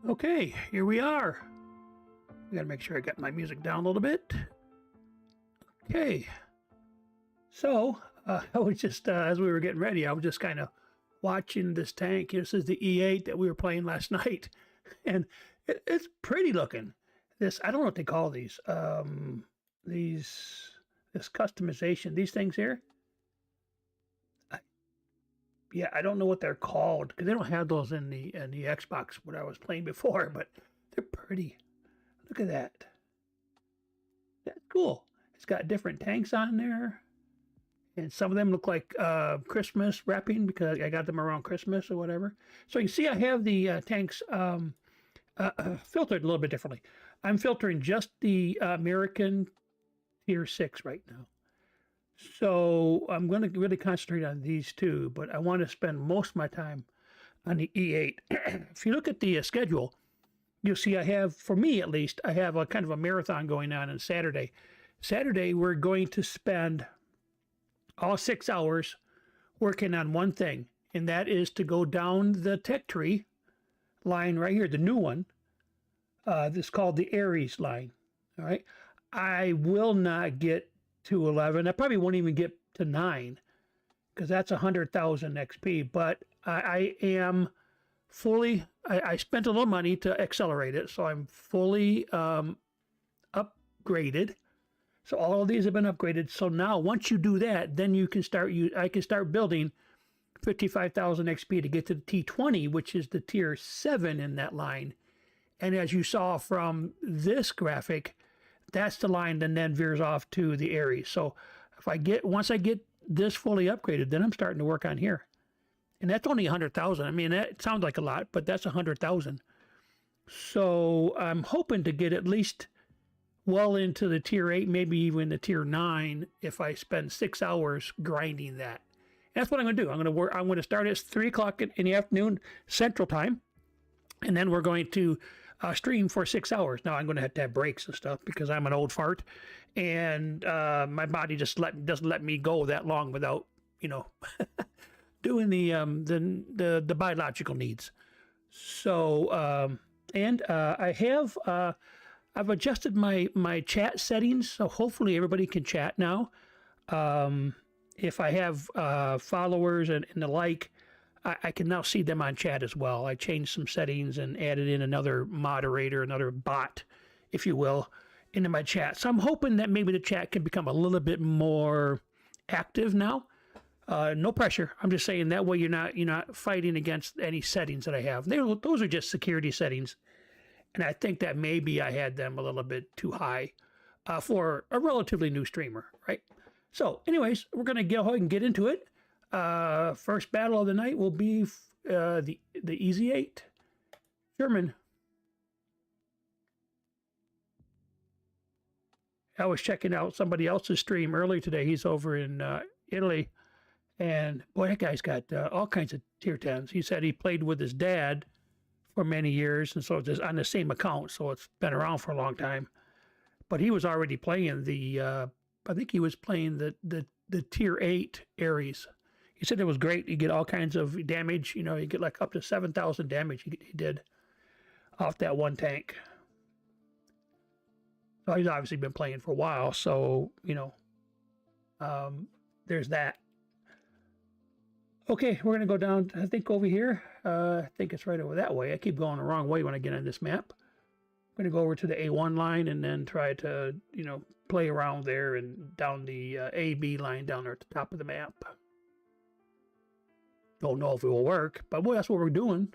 Okay, here we are. I gotta make sure I got my music down a little bit. Okay. So, I was just, as we were getting ready, I was just kind of watching this tank. This is the E8 that we were playing last night. And it's pretty looking. I don't know what they call these. This customization, these things here. Yeah, I don't know what they're called because they don't have those in the Xbox what I was playing before, but they're pretty. Look at that. That's cool. It's got different tanks on there, and some of them look like Christmas wrapping because I got them around Christmas or whatever. So you can see I have the tanks filtered a little bit differently. I'm filtering just the American Tier 6 right now. So I'm going to really concentrate on these two, but I want to spend most of my time on the E8. If you look at the schedule, you'll see I have, for me at least, I have a kind of a marathon going on Saturday. Saturday, we're going to spend all 6 hours working on one thing, and that is to go down the tech tree line right here, the new one. This is called the Aries line. All right. I will not get to 11. I probably won't even get to 9 because that's 100,000 XP. But I am fully, I spent a little money to accelerate it, so I'm fully upgraded. So all of these have been upgraded. So now once you do that, then you can start, I can start building 55,000 XP to get to the T20, which is the tier 7 in that line. And as you saw from this graphic, that's the line that then veers off to the Aries. So once I get this fully upgraded, then I'm starting to work on here. And that's only 100,000. I mean, that sounds like a lot, but that's 100,000. So I'm hoping to get at least well into the tier 8, maybe even the tier 9 if I spend 6 hours grinding that. And that's what I'm going to do. I'm going to start at 3 o'clock in the afternoon Central Time. And then we're going to stream for 6 hours. Now I'm going to have breaks and stuff because I'm an old fart, and my body just doesn't let me go that long without doing the biological needs. So I've adjusted my chat settings, so hopefully everybody can chat now. If I have followers and the like, I can now see them on chat as well. I changed some settings and added in another moderator, another bot, if you will, into my chat. So I'm hoping that maybe the chat can become a little bit more active now. No pressure. I'm just saying that way you're not fighting against any settings that I have. Those are just security settings, and I think that maybe I had them a little bit too high for a relatively new streamer, right? So, anyways, we're gonna go ahead and get into it. First battle of the night will be the Easy 8 German. I was checking out somebody else's stream earlier today. He's over in Italy, and boy, that guy's got all kinds of tier 10s. He said he played with his dad for many years, and so it's on the same account, so it's been around for a long time. But he was already playing I think he was playing the tier 8 Aries. He said it was great. You get all kinds of damage. You get like up to 7,000 damage he did off that one tank. So he's obviously been playing for a while. So, there's that. Okay, we're going to go down, I think, over here. I think it's right over that way. I keep going the wrong way when I get on this map. I'm going to go over to the A1 line and then try to, play around there and down the AB line down there at the top of the map. Don't know if it will work, but well, that's what we're doing.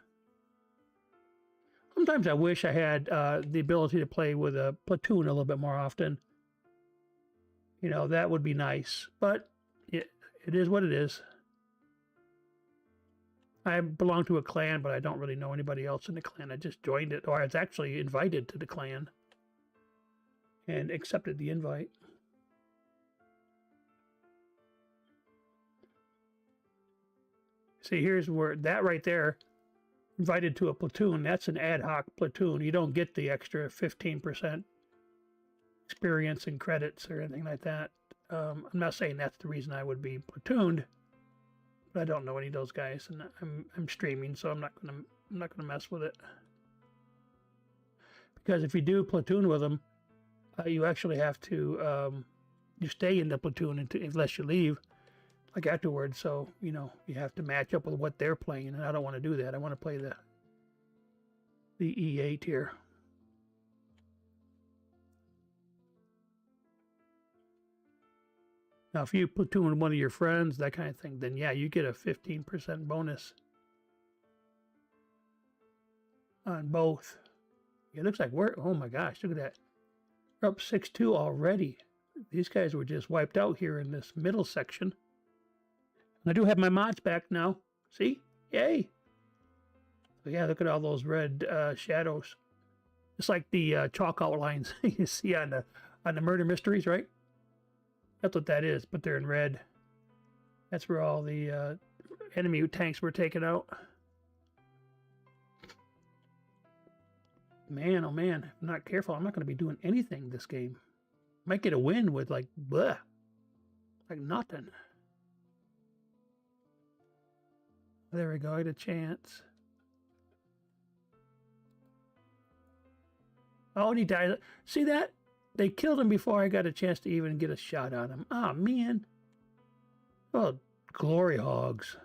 Sometimes I wish I had the ability to play with a platoon a little bit more often. That would be nice, but it is what it is. I belong to a clan, but I don't really know anybody else in the clan. I just joined it, or I was actually invited to the clan and accepted the invite. See, here's where that right there, invited to a platoon, that's an ad hoc platoon. You don't get the extra 15% experience and credits or anything like that. I'm not saying that's the reason I would be platooned, but I don't know any of those guys, and I'm streaming, so I'm not gonna mess with it. Because if you do platoon with them, you actually have to you stay in the platoon unless you leave, like afterwards. So you know you have to match up with what they're playing, and I don't want to do that. I want to play the E8 here. Now, if you platoon with one of your friends, that kind of thing, then yeah, you get a 15% bonus on both. It looks like we're, oh my gosh, look at that. We're up 6-2 already. These guys were just wiped out here in this middle section. And I do have my mods back now. See? Yay! So yeah, look at all those red shadows. It's like the chalk outlines you see on the murder mysteries, right? That's what that is, but they're in red. That's where all the enemy tanks were taken out. Man, oh man, if I'm not careful, I'm not going to be doing anything this game. Might get a win with like, bleh, like nothing. There we go, I had a chance. Oh, and he died. See that? They killed him before I got a chance to even get a shot on him. Oh, man. Oh, glory hogs.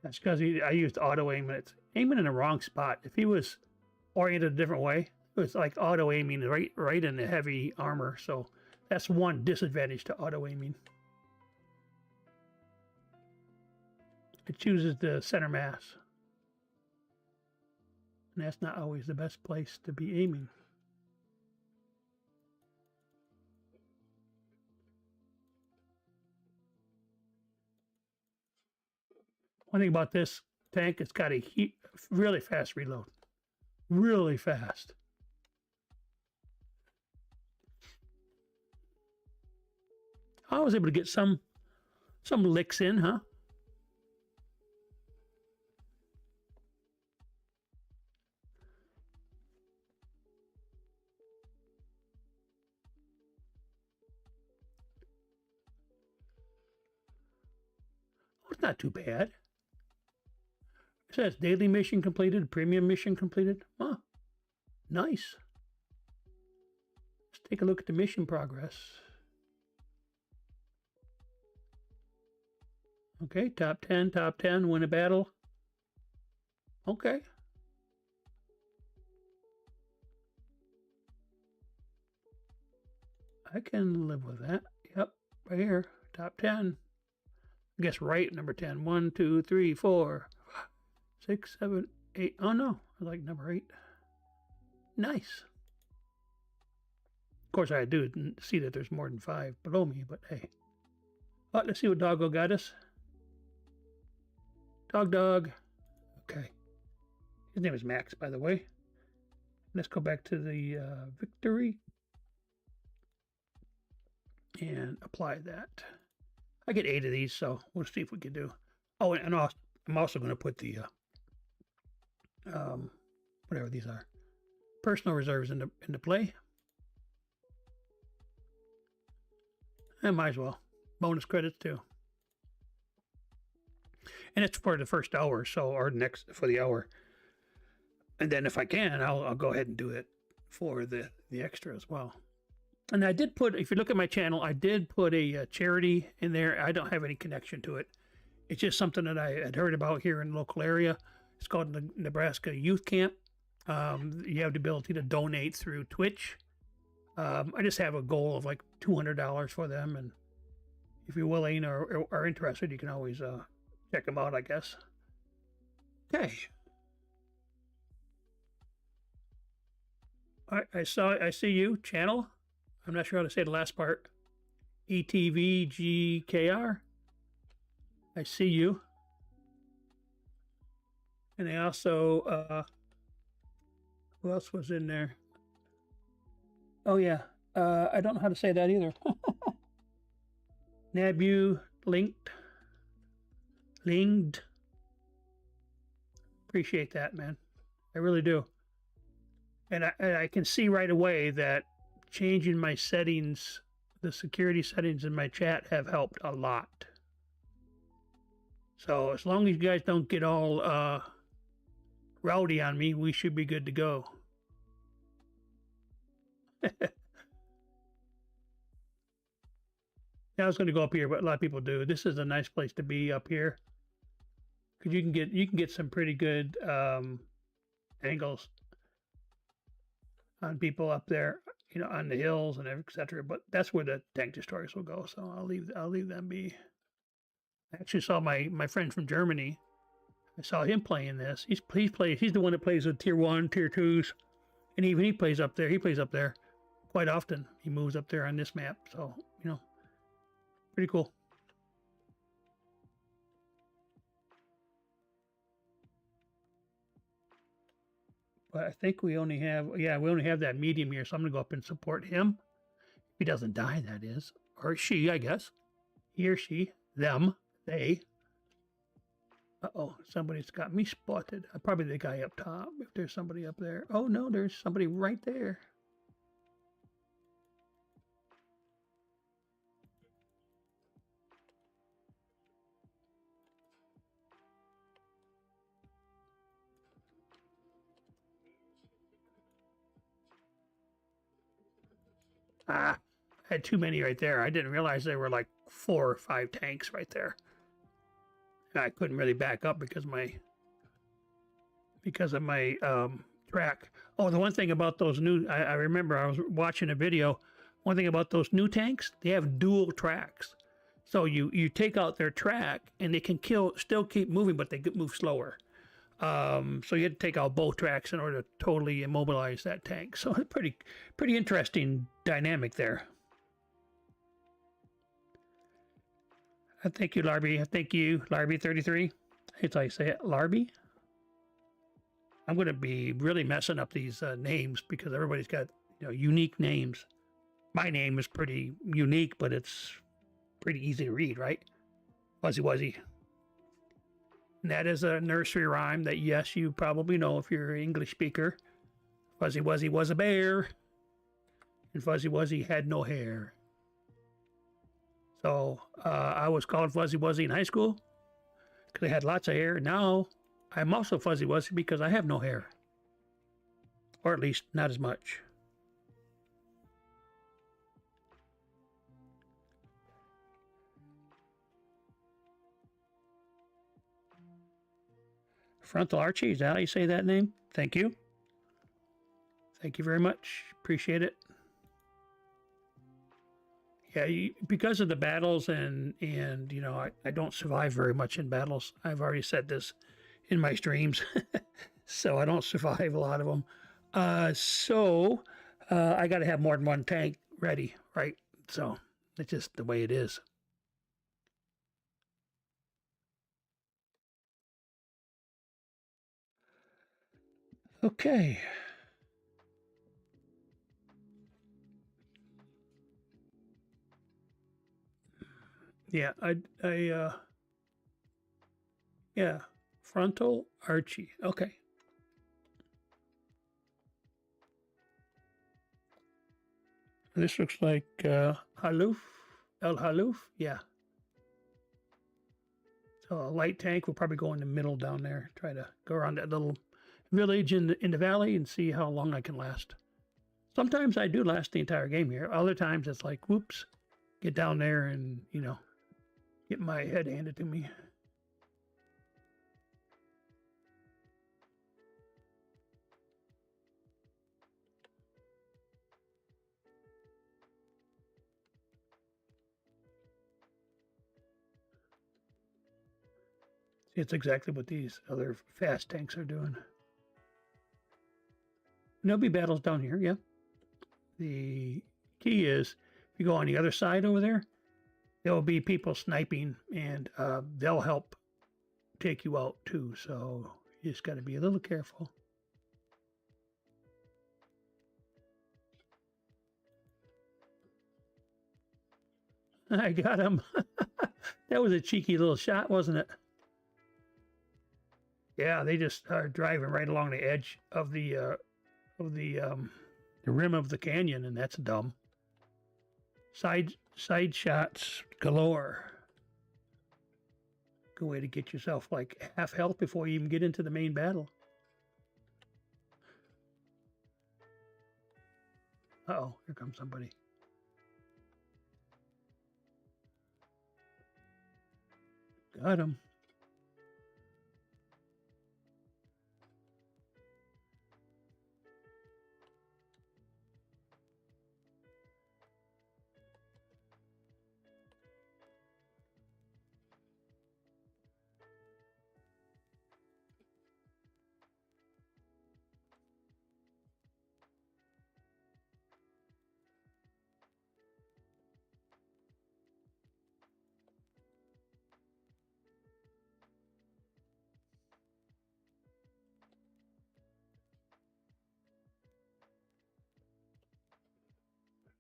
That's because I used auto aim, and it's aiming in the wrong spot. If he was oriented a different way, it was like auto aiming right in the heavy armor. So that's one disadvantage to auto aiming. It chooses the center mass, and that's not always the best place to be aiming. One thing about this tank, it's got a really fast reload. Really fast. I was able to get some licks in, huh? Oh, it's not too bad. It says daily mission completed, premium mission completed. Huh. Nice. Let's take a look at the mission progress. Okay, top 10, win a battle. Okay. I can live with that. Yep, right here, top 10. I guess right, number 10. 1, 2, 3, 4, 6, 7, 8. Oh no, I like number 8. Nice. Of course, I do see that there's more than 5 below me, but hey. Oh, let's see what Doggo got us. Dog. Okay. His name is Max, by the way. Let's go back to the victory and apply that. I get 8 of these, so we'll see if we can do. Oh, and I'm also going to put the whatever these are, personal reserves into play. And might as well. Bonus credits too. And it's for the first hour, so, or next for the hour. And then if I can, I'll go ahead and do it for the extra as well. And I did put, if you look at my channel, I did put a charity in there. I don't have any connection to it. It's just something that I had heard about here in the local area. It's called the Nebraska Youth Camp. You have the ability to donate through Twitch. I just have a goal of like $200 for them. And if you're willing or are interested, you can always check them out, I guess. Okay. I see you, channel. I'm not sure how to say the last part. ETVGKR. I see you. And I also, who else was in there? Oh yeah, I don't know how to say that either. Nabu linked. Appreciate that, man. I really do. And I can see right away that changing my settings, the security settings in my chat have helped a lot. So as long as you guys don't get all rowdy on me, we should be good to go. I was going to go up here, but a lot of people do. This is a nice place to be up here because you can get some pretty good angles on people up there, you know, on the hills and etc. But that's where the tank destroyers will go. So I'll leave them be. I actually saw my friend from Germany. I saw him playing this. He's the one that plays with tier 1, tier 2s, and even he plays up there. He plays up there quite often. He moves up there on this map. So you know. Pretty cool. But I think we only have that medium here, so I'm gonna go up and support him. If he doesn't die, that is. Or she, I guess. He or she, them, they. Uh-oh, somebody's got me spotted. Probably the guy up top, if there's somebody up there. Oh no, there's somebody right there. Ah, I had too many right there. I didn't realize there were like 4 or 5 tanks right there. And I couldn't really back up because of my track. Oh, the one thing about those new, I remember I was watching a video. One thing about those new tanks, they have dual tracks. So you take out their track and they can still keep moving, but they move slower. So you had to take out both tracks in order to totally immobilize that tank. So pretty interesting dynamic there. Thank you, Larby. Thank you, Larby33. That's how you say it, Larby. I'm going to be really messing up these names because everybody's got unique names. My name is pretty unique, but it's pretty easy to read, right? Fuzzy Wuzzy. And that is a nursery rhyme that, yes, you probably know if you're an English speaker. Fuzzy Wuzzy was a bear, and Fuzzy Wuzzy had no hair. So I was called Fuzzy Wuzzy in high school because I had lots of hair. Now I'm also Fuzzy Wuzzy because I have no hair, or at least not as much. Frontal Archie, is that how you say that name? Thank you. Thank you very much. Appreciate it. Yeah, because of the battles and I don't survive very much in battles. I've already said this in my streams. So I don't survive a lot of them. So I got to have more than one tank ready, right? So it's just the way it is. Okay. Yeah, yeah, Frontal Archie. Okay. This looks like Haloof, El Haloof. Yeah. So a light tank will probably go in the middle down there. Try to go around that little village in the valley and see how long I can last. Sometimes I do last the entire game here. Other times it's like, whoops, get down there and get my head handed to me. See, it's exactly what these other fast tanks are doing. And there'll be battles down here, yeah. The key is, if you go on the other side over there, there will be people sniping, and they'll help take you out too. So you just got to be a little careful. I got him. That was a cheeky little shot, wasn't it? Yeah, they just are driving right along the edge of the of the rim of the canyon, and that's dumb. Side shots galore. Good way to get yourself like half health before you even get into the main battle. Uh-oh, here comes somebody. Got him.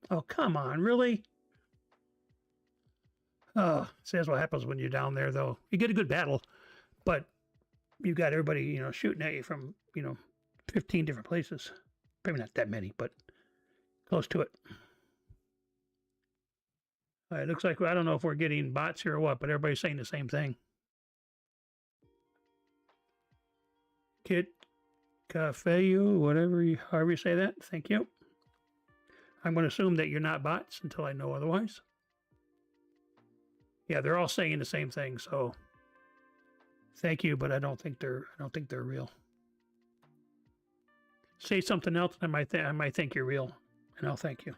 Oh, come on, really? Oh, says what happens when you're down there, though. You get a good battle, but you got everybody, shooting at you from, 15 different places. Maybe not that many, but close to it. It looks like, I don't know if we're getting bots here or what, but everybody's saying the same thing. Kit Cafeu, however you say that. Thank you. I'm going to assume that you're not bots until I know otherwise. Yeah, they're all saying the same thing, so thank you, but I don't think they're real. Say something else, I might think you're real, and I'll thank you.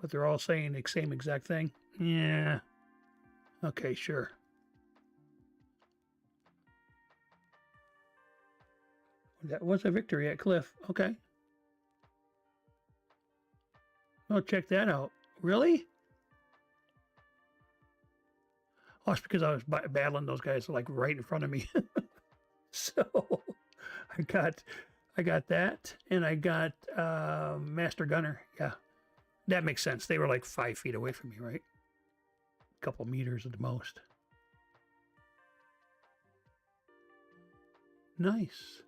But they're all saying the same exact thing. Yeah. Okay, sure. That was a victory at Cliff. Okay. Oh, check that out. Really? Oh, it's because I was battling those guys like right in front of me. So I got that, and I got Master Gunner. Yeah, that makes sense. They were like 5 feet away from me, right? A couple meters at the most. Nice.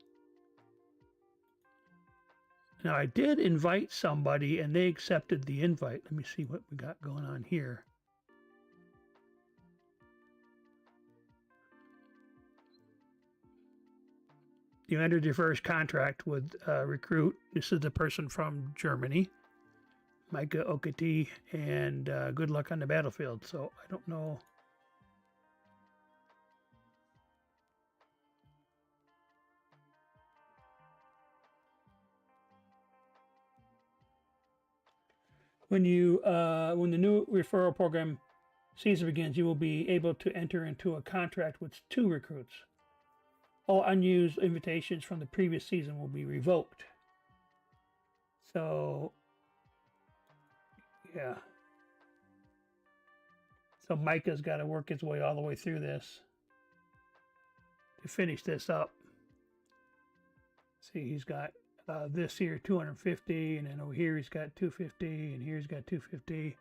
Now, I did invite somebody, and they accepted the invite. Let me see what we got going on here. You entered your first contract with Recruit. This is the person from Germany, Micah Okati, and good luck on the battlefield. So I don't know. When the new referral program season begins, you will be able to enter into a contract with 2 recruits. All unused invitations from the previous season will be revoked. So, yeah. So Micah's got to work his way all the way through this to finish this up. See, he's got this here 250, and then over here he's got 250, and here he's got 250.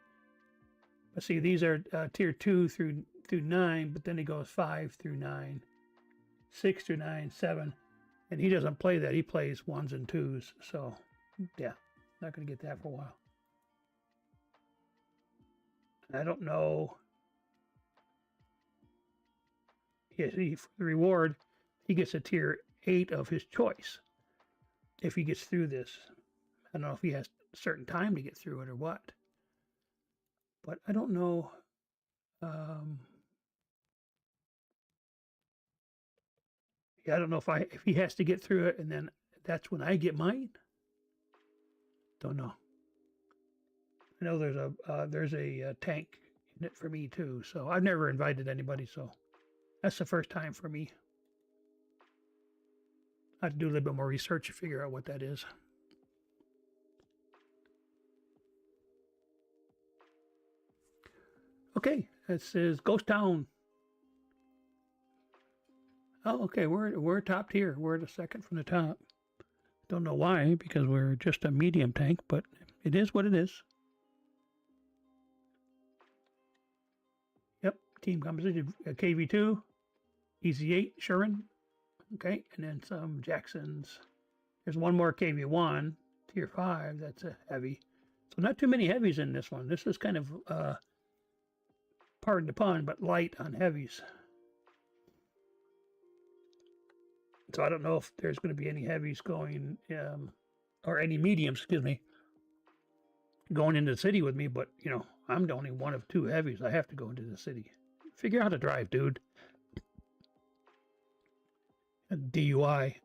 But see, these are tier 2 through 9, but then he goes 5 through 9, 6 through 9, 7, and he doesn't play that. He plays 1s and 2s. So, yeah, not going to get that for a while. I don't know. Yeah, see, for the reward, he gets a tier 8 of his choice if he gets through this. I don't know if he has a certain time to get through it or what. But I don't know. Yeah, I don't know if he has to get through it, and then that's when I get mine. Don't know. I know there's a tank in it for me too. So I've never invited anybody, so that's the first time for me. I have to do a little bit more research to figure out what that is. Okay, it says Ghost Town. Oh, okay, we're top tier. We're the second from the top. Don't know why, because we're just a medium tank, but it is what it is. Yep, team composition KV2, Easy 8, Shurin. Okay, and then some Jacksons. There's one more KV1, tier 5. That's a heavy. So not too many heavies in this one. This is kind of, pardon the pun, but light on heavies. So I don't know if there's going to be any heavies going, or any mediums, excuse me, going into the city with me. But, you know, I'm the only one of 2 heavies. I have to go into the city. Figure out how to drive, dude. A DUI.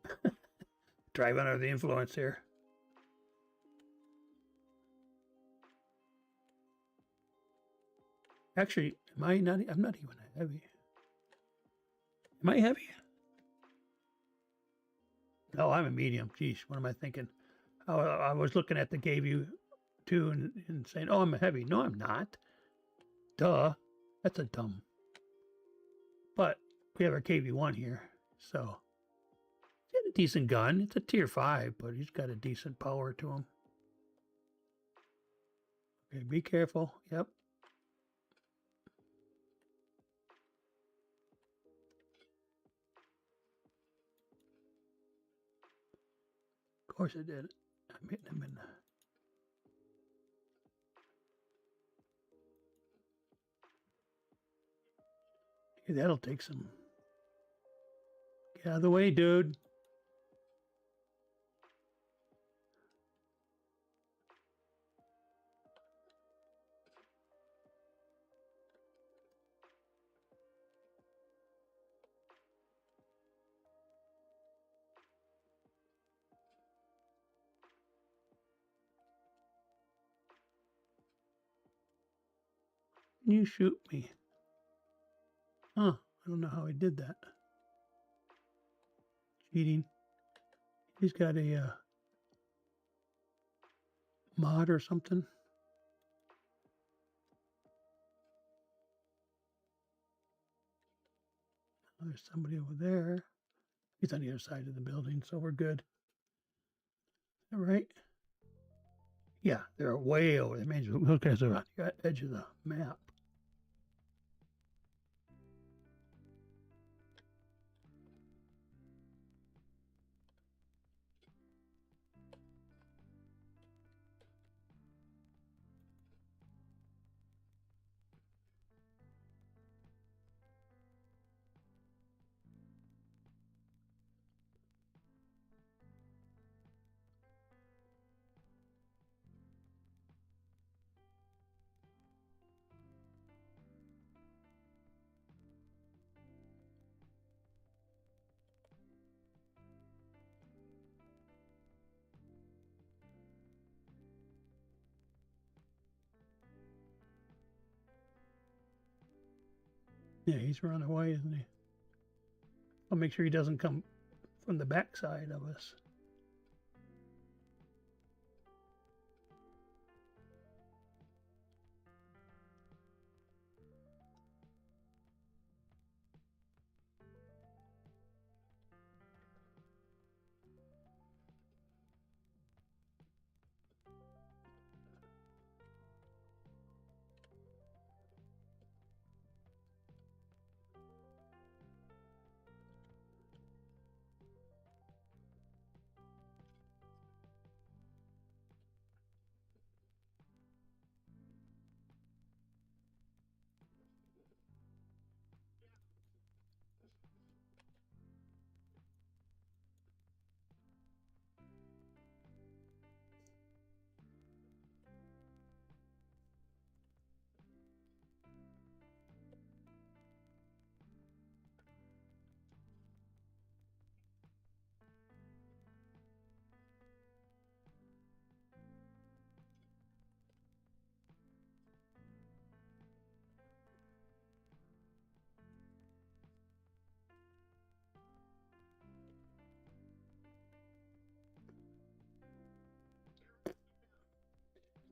Drive under the influence here. Actually, am I not? I'm not even a heavy. Am I heavy? No, I'm a medium. Geez, what am I thinking? I was looking at the gave you 2 and saying, oh, I'm a heavy. No, I'm not. Duh. That's a dumb. But we have our KV1 here, so he's got a decent gun. It's a tier 5, but he's got a decent power to him. Okay, be careful. Yep. Of course it did. I'm hitting him in the... Okay, that'll take some... Get out of the way, dude. Can you shoot me? Huh, I don't know how he did that. Cheating. He's got a mod or something. Oh, there's somebody over there. He's on the other side of the building, so we're good. All right. Yeah, they're way over there. Man, those guys are on the edge of the map. Yeah, he's run away, isn't he? I'll make sure he doesn't come from the backside of us.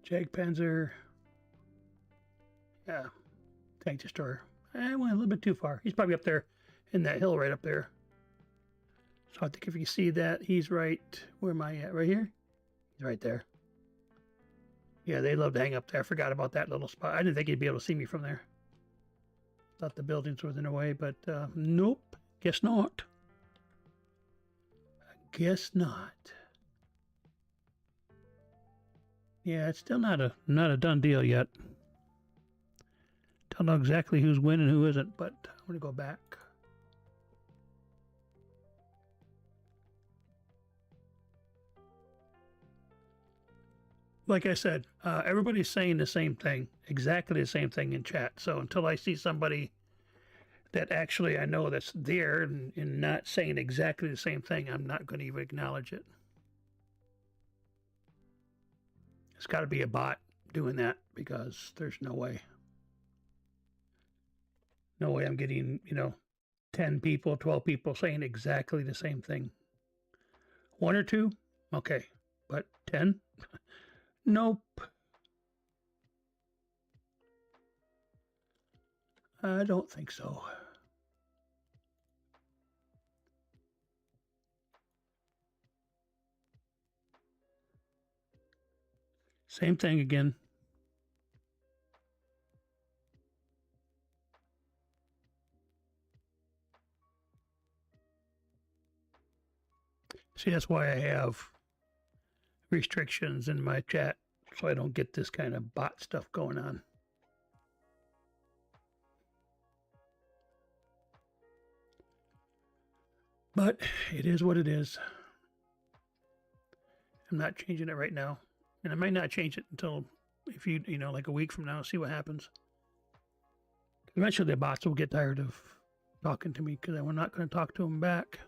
Jagdpanzer. Yeah, tank destroyer. I went a little bit too far. He's probably up there in that hill right up there. So I think if you see that, he's right, where am I at? Right here? He's right there. Yeah, they love to hang up there. I forgot about that little spot. I didn't think he'd be able to see me from there. Thought the buildings was in the way, but nope, guess not. guess not. Yeah, it's still not a done deal yet. Don't know exactly who's winning, who isn't, but I'm gonna go back. Like I said, everybody's saying the same thing, exactly the same thing in chat. So until I see somebody that actually I know that's there and not saying exactly the same thing, I'm not going to even acknowledge it. It's got to be a bot doing that, because there's no way. No way I'm getting, 10 people, 12 people saying exactly the same thing. One or two? Okay. But 10? Nope. I don't think so. Same thing again. See, that's why I have restrictions in my chat, so I don't get this kind of bot stuff going on. But it is what it is. I'm not changing it right now. And I might not change it until, if like a week from now, see what happens. Eventually the bots will get tired of talking to me, because I'm not going to talk to them back.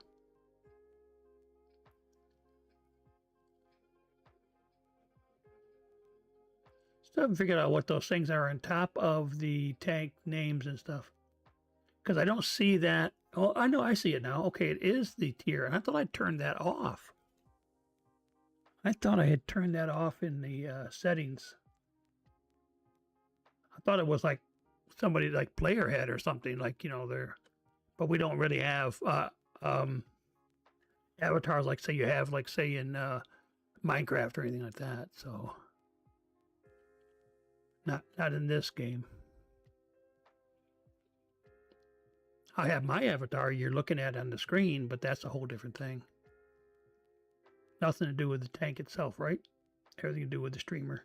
Still haven't figured out what those things are on top of the tank names and stuff, because I don't see that. Oh, I know, I see it now. Okay, it is the tier. And I thought I'd turned that off. I thought I had turned that off in the settings. I thought it was like somebody like player head or something, like, they're, but we don't really have avatars like, say, you have, like, say, in Minecraft or anything like that. So not in this game. I have my avatar you're looking at on the screen, but that's a whole different thing. Nothing to do with the tank itself, right? Everything to do with the streamer.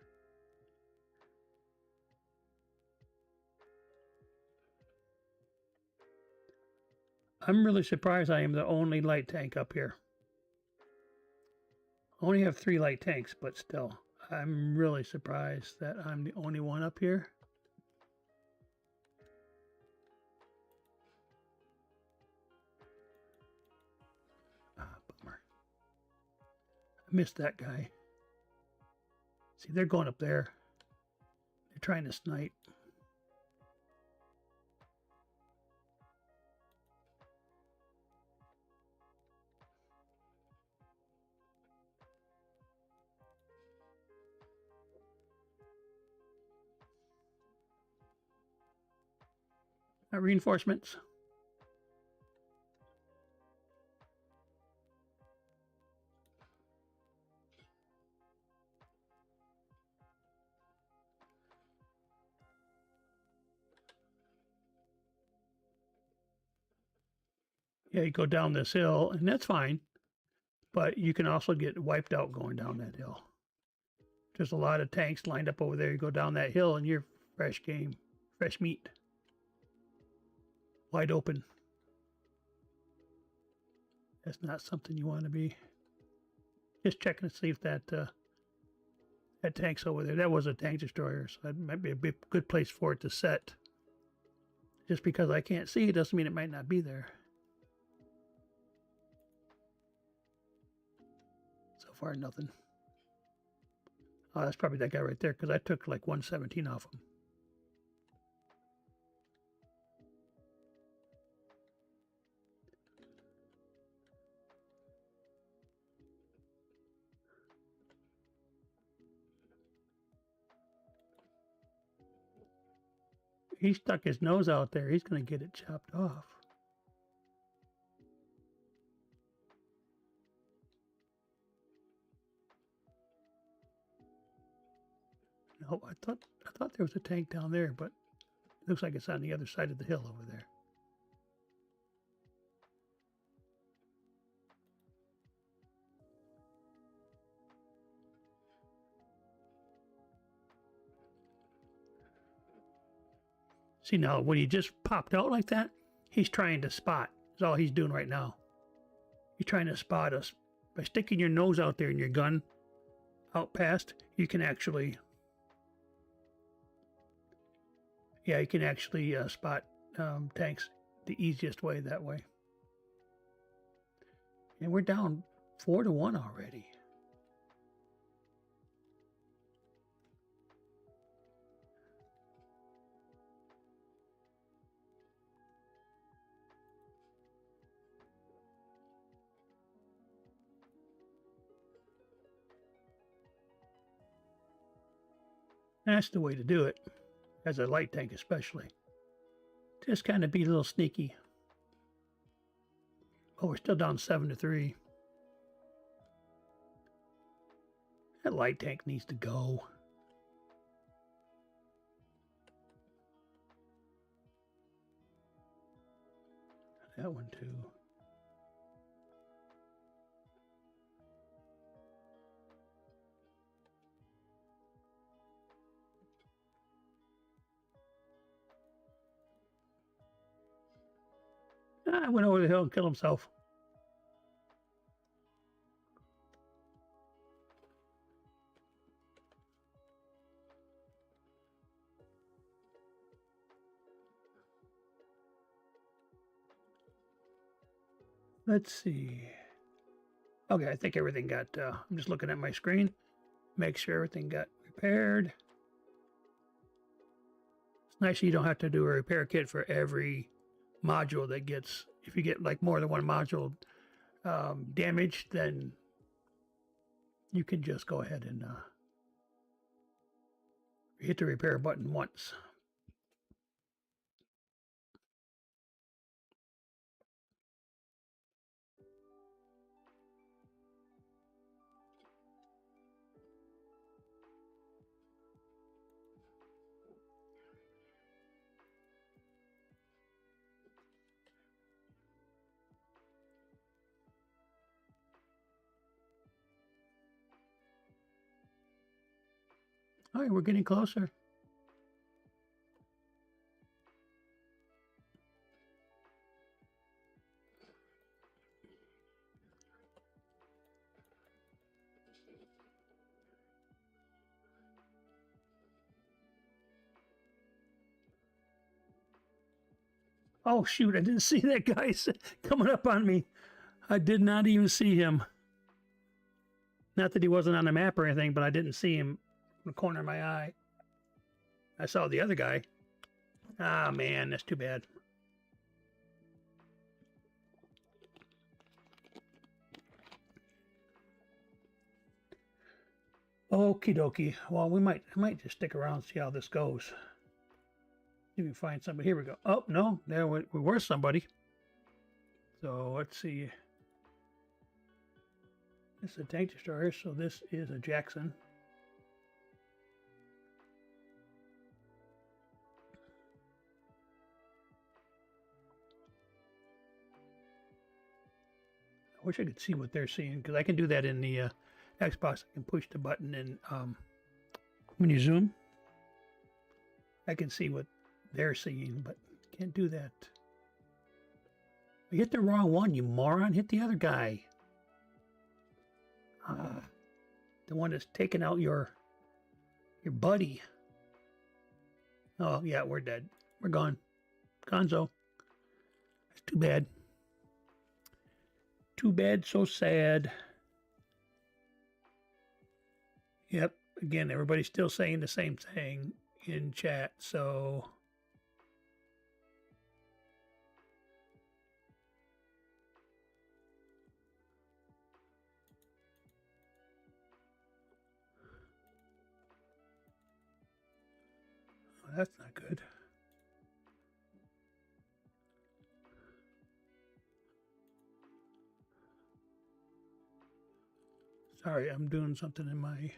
I'm really surprised I am the only light tank up here. I only have 3 light tanks, but still, I'm really surprised that I'm the only one up here. Bummer. I missed that guy. See, they're going up there. They're trying to snipe. Reinforcements. Yeah, you go down this hill, and that's fine. But you can also get wiped out going down that hill. There's a lot of tanks lined up over there. You go down that hill, and you're fresh game, fresh meat. Wide open. That's not something you want to be. Just checking to see if that tank's over there. That was a tank destroyer, so that might be a good place for it to set. Just because I can't see it doesn't mean it might not be there. So far, nothing. Oh, that's probably that guy right there, because I took like 117 off him. He stuck his nose out there. He's going to get it chopped off. No, I thought there was a tank down there, but it looks like it's on the other side of the hill over there. See now, when he just popped out like that, he's trying to spot. That's all he's doing right now. He's trying to spot us. By sticking your nose out there and your gun out past, you can actually, yeah, you can actually spot tanks the easiest way that way. And we're down 4-1 already. That's the way to do it, as a light tank especially. Just kind of be a little sneaky. Oh, we're still down 7-3. That light tank needs to go. That one too. I went over the hill and killed himself. Let's see. Okay, I think everything got, I'm just looking at my screen. Make sure everything got repaired. It's nice you don't have to do a repair kit for every module that gets, if you get like more than one module damaged, then you can just go ahead and hit the repair button once. All right, we're getting closer. Oh, shoot, I didn't see that guy coming up on me. I did not even see him. Not that he wasn't on the map or anything, but I didn't see him in the corner of my eye. I saw the other guy. Ah, man, that's too bad. Okie dokie. Well, I might just stick around and see how this goes. See if we can find somebody. Here we go. Oh, no, there we were somebody. So let's see. This is a tank destroyer, so this is a Jackson. I wish I could see what they're seeing, because I can do that in the Xbox. I can push the button, and when you zoom, I can see what they're seeing, but can't do that. You hit the wrong one, you moron. Hit the other guy. The one that's taking out your buddy. Oh, yeah, we're dead. We're gone. Gonzo. That's too bad. Too bad, so sad. Yep, again, everybody's still saying the same thing in chat, so... Oh, that's not good. Sorry, I'm doing something in my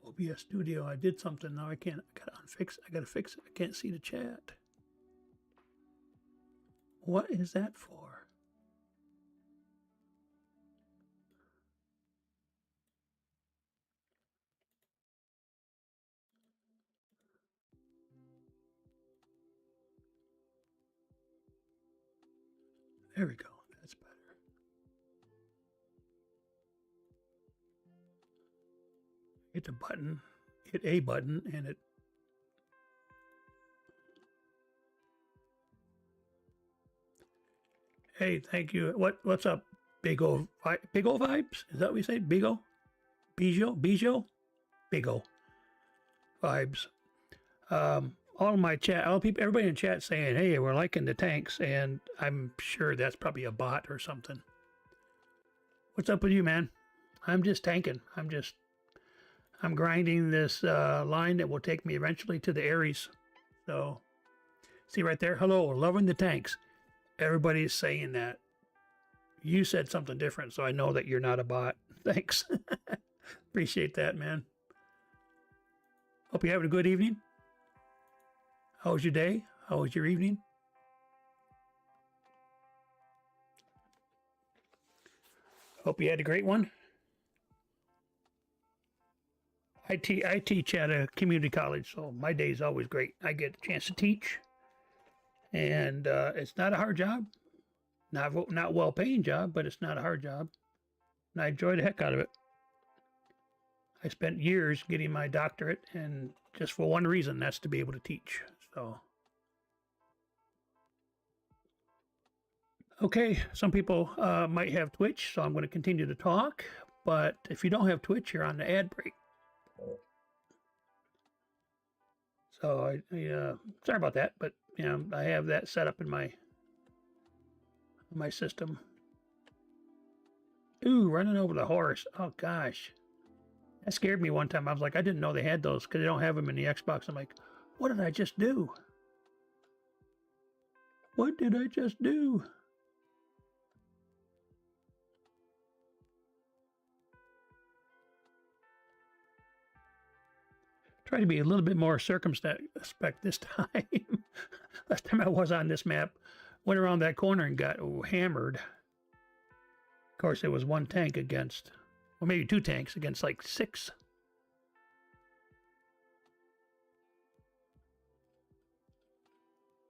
OBS studio. I did something, now I can't, I gotta fix it. I can't see the chat. What is that for? There we go. That's better. Hit the button, hit a button, and it. Hey, thank you. What's up, Big O vibes? Is that what you say? Big O, Bijo, Big O vibes. All of my chat, all people, everybody in chat saying, "Hey, we're liking the tanks," and I'm sure that's probably a bot or something. What's up with you, man? I'm just tanking. I'm grinding this line that will take me eventually to the Aries. So, see right there. Hello, loving the tanks. Everybody's saying that. You said something different, so I know that you're not a bot. Thanks. Appreciate that, man. Hope you're having a good evening. How was your day? How was your evening? Hope you had a great one. I teach at a community college, so my day is always great. I get a chance to teach, and it's not a hard job. Not well-paying job, but it's not a hard job. And I enjoy the heck out of it. I spent years getting my doctorate, and just for one reason, that's to be able to teach. So, okay, some people might have Twitch, so I'm going to continue to talk. But if you don't have Twitch, you're on the ad break. So sorry about that, but I have that set up in my system. Ooh, running over the horse. Oh gosh, that scared me one time. I was like, I didn't know they had those because they don't have them in the Xbox. I'm like, what did I just do? What did I just do? Try to be a little bit more circumspect this time. Last time I was on this map, went around that corner and got hammered. Of course, it was one tank against, well, maybe two tanks against like 6.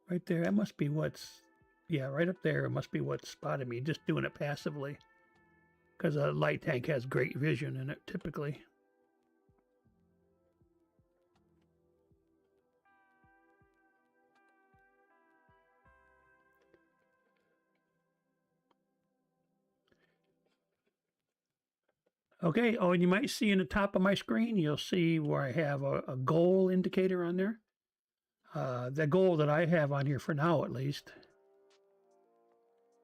Right there, that must be what's, yeah, right up there, it must be what spotted me, just doing it passively. Because a light tank has great vision in it, typically. Okay, oh, and you might see in the top of my screen, you'll see where I have a goal indicator on there. The goal that I have on here for now, at least,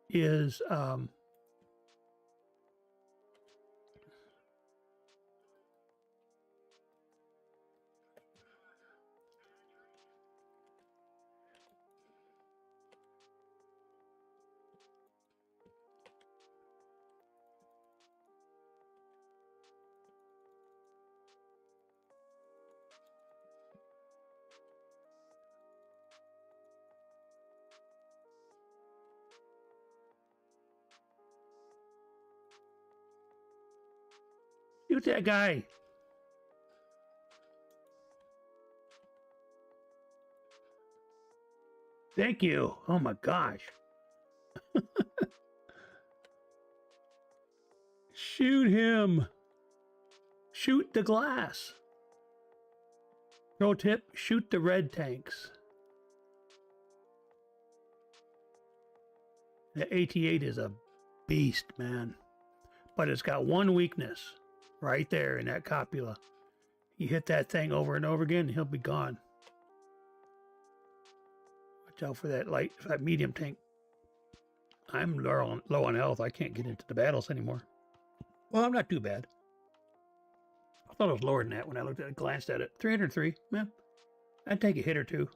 is shoot that guy. Thank you. Oh my gosh. Shoot him. Shoot the glass. Pro tip, shoot the red tanks. The AT-8 is a beast, man. But it's got one weakness right there in that copula. You hit that thing over and over again, he'll be gone. Watch out for that medium tank. I'm low on health. I can't get into the battles anymore. Well, I'm not too bad. I thought it was lower than that when I glanced at it. 303, man. I'd take a hit or two.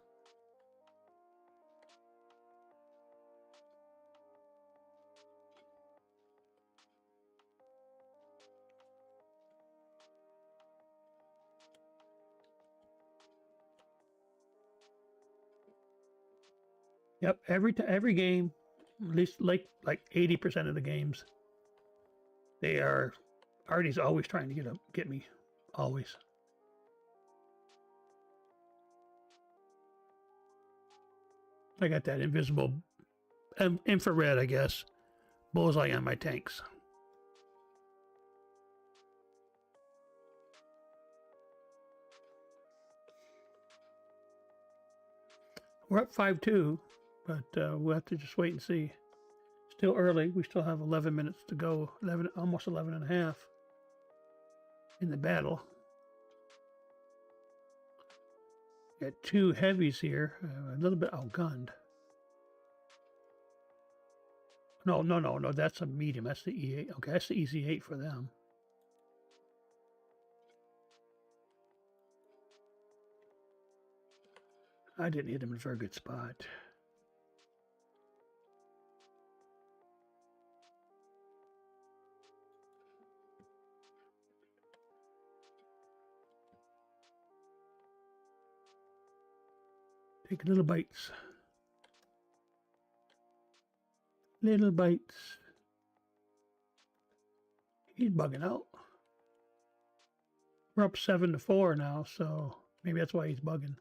Yep, every game, at least like 80% of the games, they are Artie's always trying to get me, always. I got that invisible infrared, I guess. Bullseye on my tanks. We're up 5-2, but we'll have to just wait and see. Still early. We still have 11 minutes to go. Almost 11 and a half in the battle. Got two heavies here, a little bit outgunned. No, that's a medium. That's the E8. Okay, that's the EZ8 for them. I didn't hit him in a very good spot. Take little bites. Little bites. He's bugging out. We're up 7-4 now, so maybe that's why he's bugging.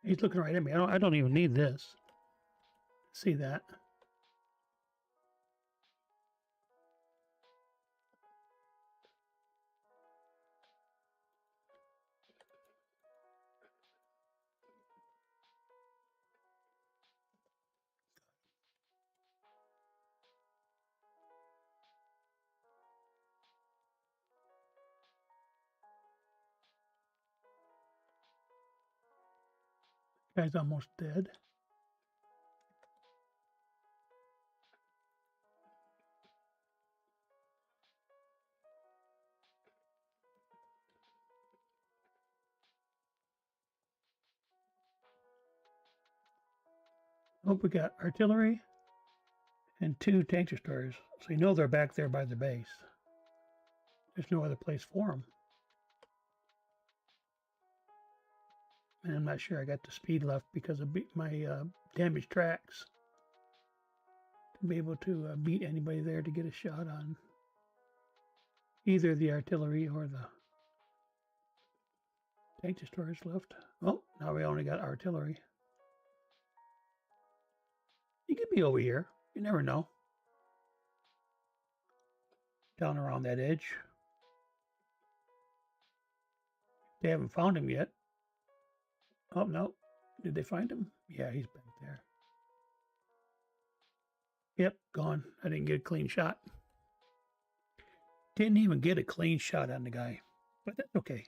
He's looking right at me. I don't even need this. See that? Guy's almost dead. Oh, we got artillery and two tank destroyers. So you know they're back there by the base. There's no other place for them. And I'm not sure I got the speed left because of my damaged tracks to be able to beat anybody there to get a shot on either the artillery or the tank destroyers left. Oh, now we only got artillery. You could be over here. You never know. Down around that edge. They haven't found him yet. Oh, no. Did they find him? Yeah, he's back there. Yep, gone. I didn't get a clean shot. Didn't even get a clean shot on the guy. But that's okay.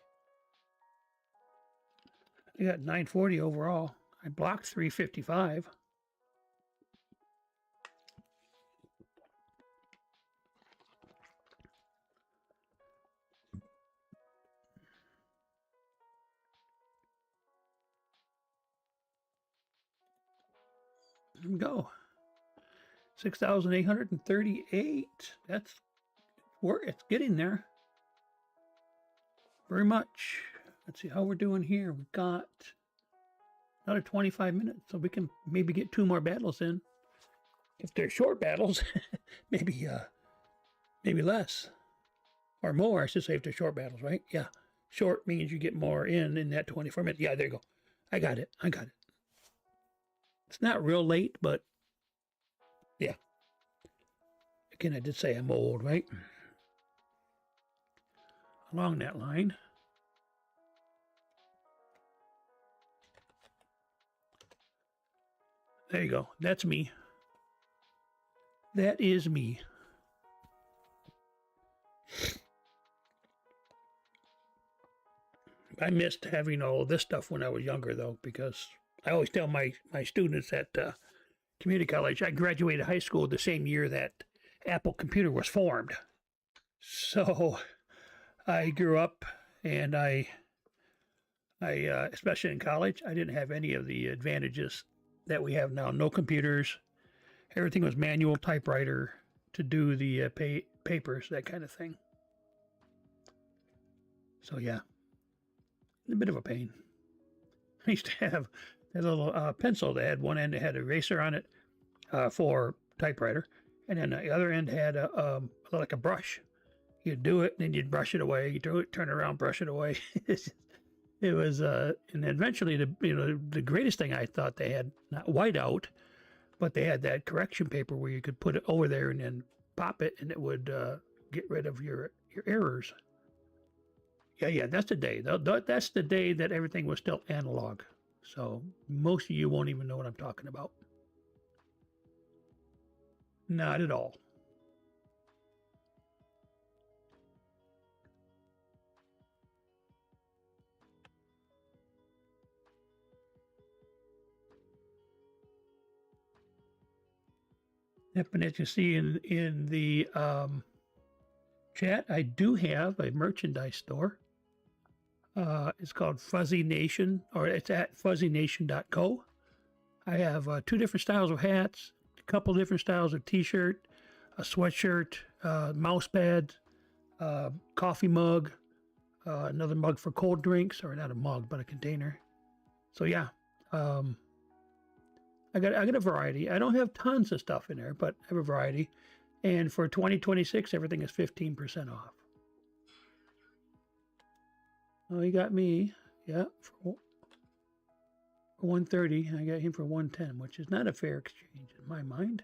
I got 940 overall. I blocked 355. There we go. 6,838. That's where it's getting there. Very much. Let's see how we're doing here. We've got another 25 minutes, so we can maybe get 2 more battles in. If they're short battles, maybe less. Or more, I should say, if they're short battles, right? Yeah. Short means you get more in that 24 minutes. Yeah, there you go. I got it. It's not real late, but yeah. Again, I did say I'm old, right? Along that line. There you go. That's me. That is me. I missed having all this stuff when I was younger, though, because I always tell my students at community college, I graduated high school the same year that Apple Computer was formed. So I grew up, and I especially in college, I didn't have any of the advantages that we have now. No computers. Everything was manual typewriter to do the papers, that kind of thing. So yeah, a bit of a pain. I used to have a little pencil that had one end that had an eraser on it for typewriter, and then the other end had like a brush. You'd do it, and then you'd brush it away. You do it, turn it around, brush it away. It was, and eventually, the greatest thing I thought they had, not whiteout, but they had that correction paper where you could put it over there and then pop it, and it would get rid of your errors. Yeah, that's the day. That's the day that everything was still analog. So most of you won't even know what I'm talking about. Not at all. Yep, and as you see in the chat, I do have a merchandise store. It's called FuzzyNation, or it's at FuzzyNation.co. I have 2 different styles of hats, a couple different styles of t-shirt, a sweatshirt, mouse pads, coffee mug, another mug for cold drinks, or not a mug, but a container. So yeah, I got a variety. I don't have tons of stuff in there, but I have a variety. And for 2026, everything is 15% off. Oh, he got me, yeah, for 130. I got him for 110, which is not a fair exchange in my mind.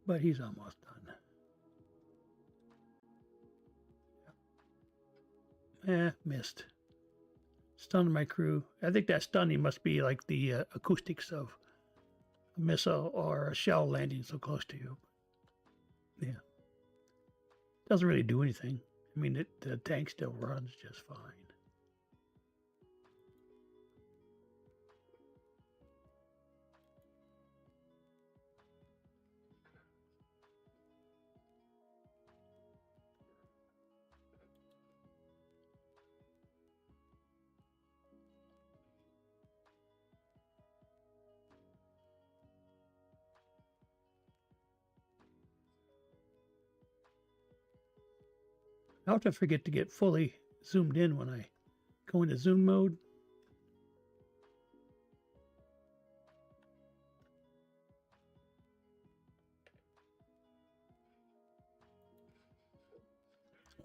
But he's almost done. Missed. Stunned my crew. I think that stunning must be like the acoustics of a missile or a shell landing so close to you. Yeah. Doesn't really do anything. I mean, the tank still runs just fine. I often forget to get fully zoomed in when I go into zoom mode.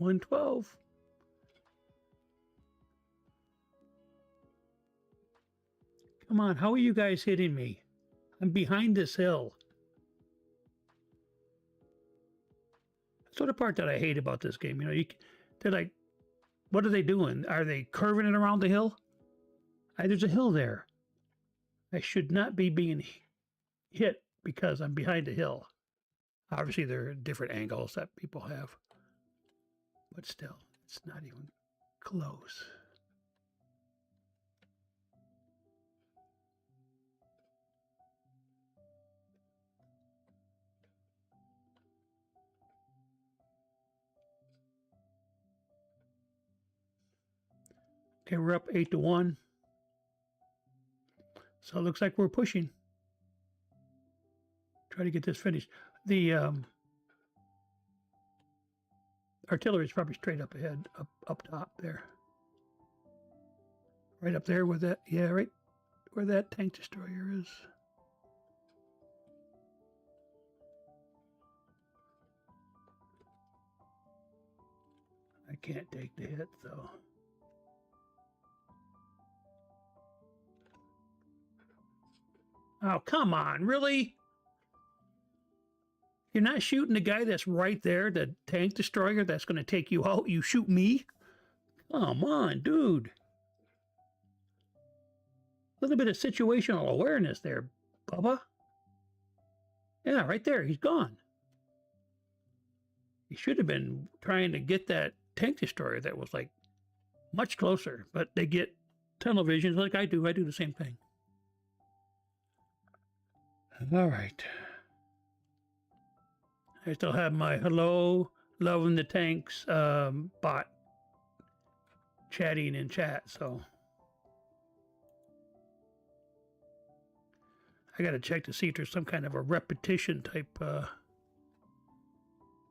$112. Come on, how are you guys hitting me? I'm behind this hill. That's the part that I hate about this game. You know, they're like, what are they doing? Are they curving it around the hill? There's a hill there. I should not be being hit because I'm behind a hill. Obviously, there are different angles that people have. But still, it's not even close. Okay, we're up 8-1. So it looks like we're pushing. Try to get this finished. The artillery is probably straight up ahead, up top there. Right up there with that, yeah, right where that tank destroyer is. I can't take the hit, though. Oh, come on, really? You're not shooting the guy that's right there, the tank destroyer that's going to take you out. You shoot me? Come on, dude. A little bit of situational awareness there, Bubba. Yeah, right there. He's gone. He should have been trying to get that tank destroyer that was like much closer, but they get tunnel visions like I do. I do the same thing. All right. I still have my hello, loving the tanks bot chatting in chat, so I got to check to see if there's some kind of a repetition type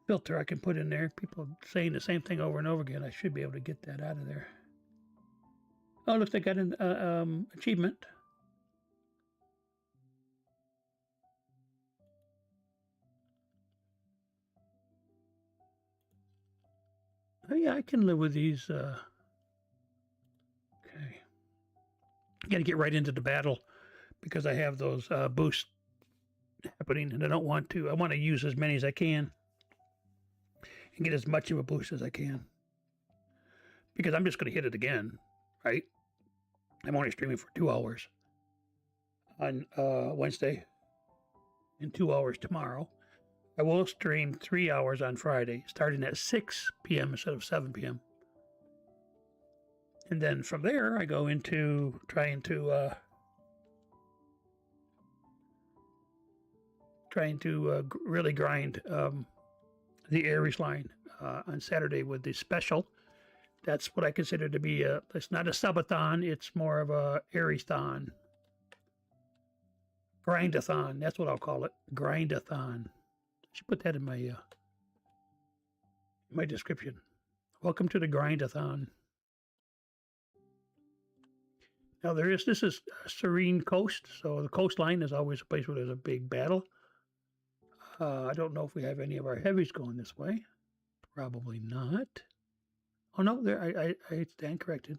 filter I can put in there. People saying the same thing over and over again. I should be able to get that out of there. Oh, looks like I got an achievement. Oh yeah, I can live with these. Okay, got to get right into the battle because I have those boosts happening, and I don't want to. I want to use as many as I can and get as much of a boost as I can because I'm just going to hit it again, right? I'm only streaming for 2 hours on Wednesday and 2 hours tomorrow. I will stream 3 hours on Friday, starting at 6 p.m. instead of 7 p.m. And then from there, I go into trying to really grind the Aries line on Saturday with the special. That's what I consider to be it's not a subathon, it's more of a Aries-thon. Grindathon, that's what I'll call it. Grindathon. I should put that in my description. Welcome to the Grindathon. Now this is a serene coast, so the coastline is always a place where there's a big battle. I don't know if we have any of our heavies going this way. Probably not. Oh no, there I stand corrected.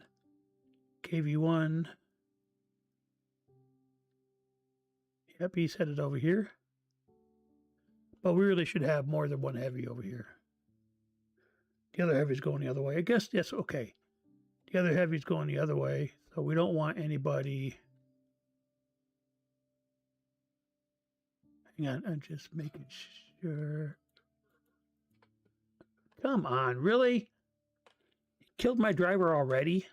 KV1. Yep, he's headed over here. But we really should have more than one heavy over here. The other heavy's going the other way. I guess that's okay. The other heavy's going the other way, so we don't want anybody. Hang on, I'm just making sure. Come on, really? You killed my driver already?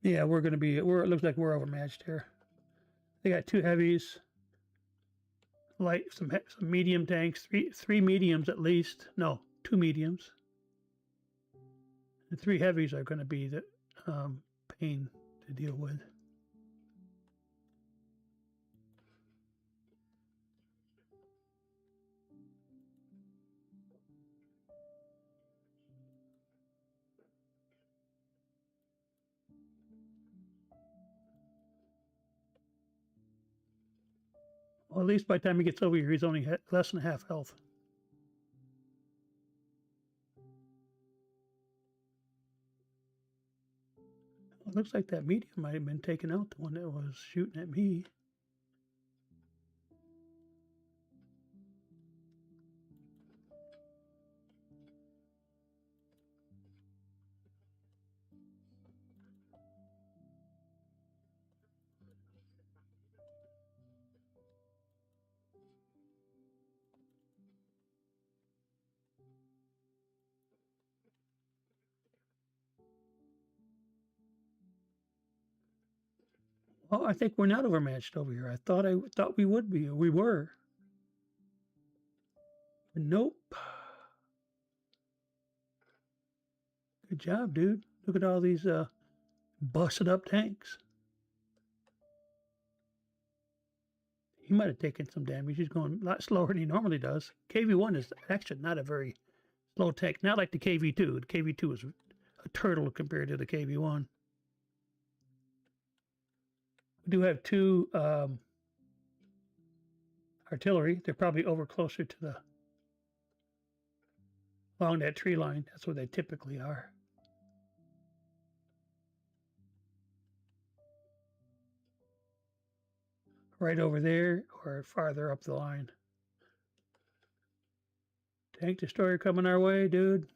Yeah, we're going to be, it looks like we're overmatched here. They got 2 heavies, light, some medium tanks, three mediums at least. No, 2 mediums. And 3 heavies are going to be the pain to deal with. Well, at least by the time he gets over here, he's only less than half health. Well, it looks like that medium might have been taking out the one that was shooting at me. Oh, I think we're not overmatched over here. I thought we would be. Or we were. But nope. Good job, dude. Look at all these busted up tanks. He might have taken some damage. He's going a lot slower than he normally does. KV1 is actually not a very slow tank. Not like the KV2. The KV2 is a turtle compared to the KV1. We do have 2 artillery. They're probably over closer to along that tree line. That's where they typically are. Right over there or farther up the line. Tank destroyer coming our way, dude.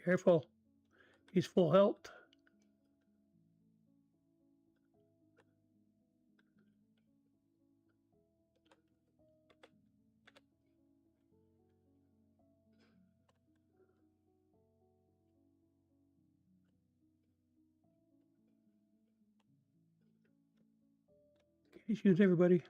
Careful. He's full health. He shoots everybody.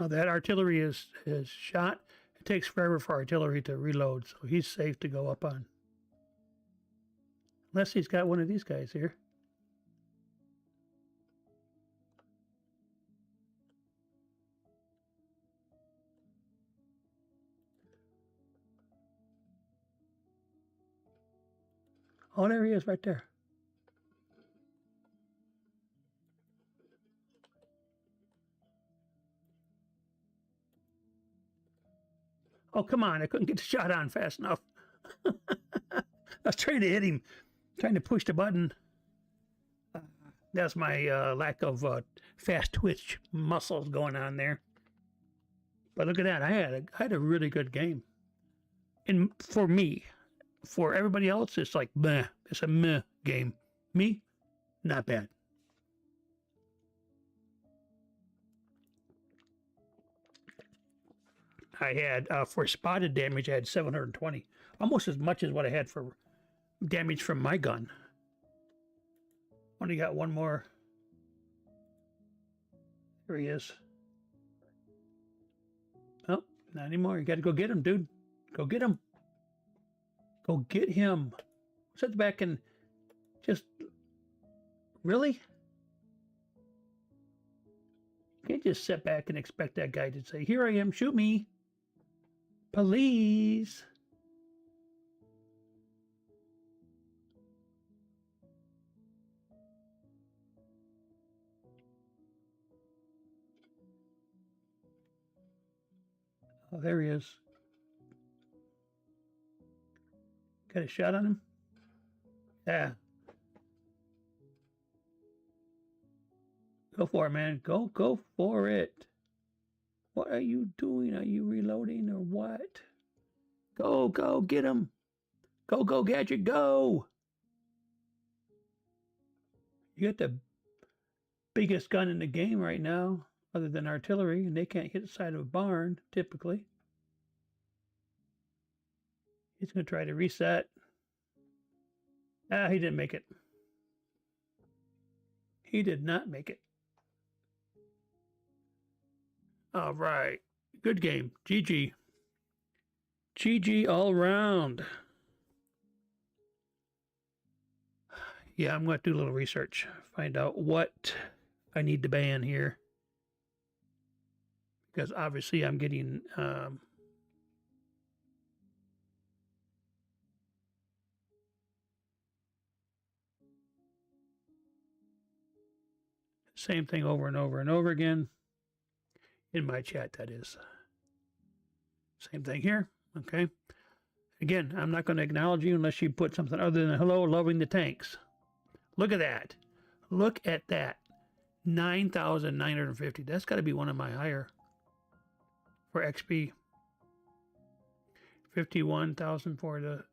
Now that artillery is shot. It takes forever for artillery to reload, so he's safe to go up on. Unless he's got one of these guys here. Oh, there he is right there. Oh, come on. I couldn't get the shot on fast enough. I was trying to hit him, trying to push the button. That's my lack of fast twitch muscles going on there. But look at that. I had a really good game. And for me, for everybody else, it's like meh. It's a meh game. Me, not bad. I had for spotted damage, I had 720, almost as much as what I had for damage from my gun. Only got one more. There he is. Oh, not anymore. You got to go get him, dude. Go get him. Go get him. Sit back and just really. You can't just sit back and expect that guy to say, "Here I am, shoot me, please." Oh, there he is. Got a shot on him? Yeah. Go for it, man. Go for it. What are you doing? Are you reloading or what? Go, get him. Go, Gadget, go. You got the biggest gun in the game right now, other than artillery, and they can't hit the side of a barn, typically. He's going to try to reset. Ah, he didn't make it. He did not make it. All right. Good game. GG. GG all round. Yeah, I'm going to do a little research. Find out what I need to ban here. Because obviously I'm getting... same thing over and over and over again. In my chat, that is. Same thing here. Okay. Again, I'm not going to acknowledge you unless you put something other than hello, loving the tanks. Look at that. Look at that. 9,950. That's got to be one of my higher for XP. 51,000 for the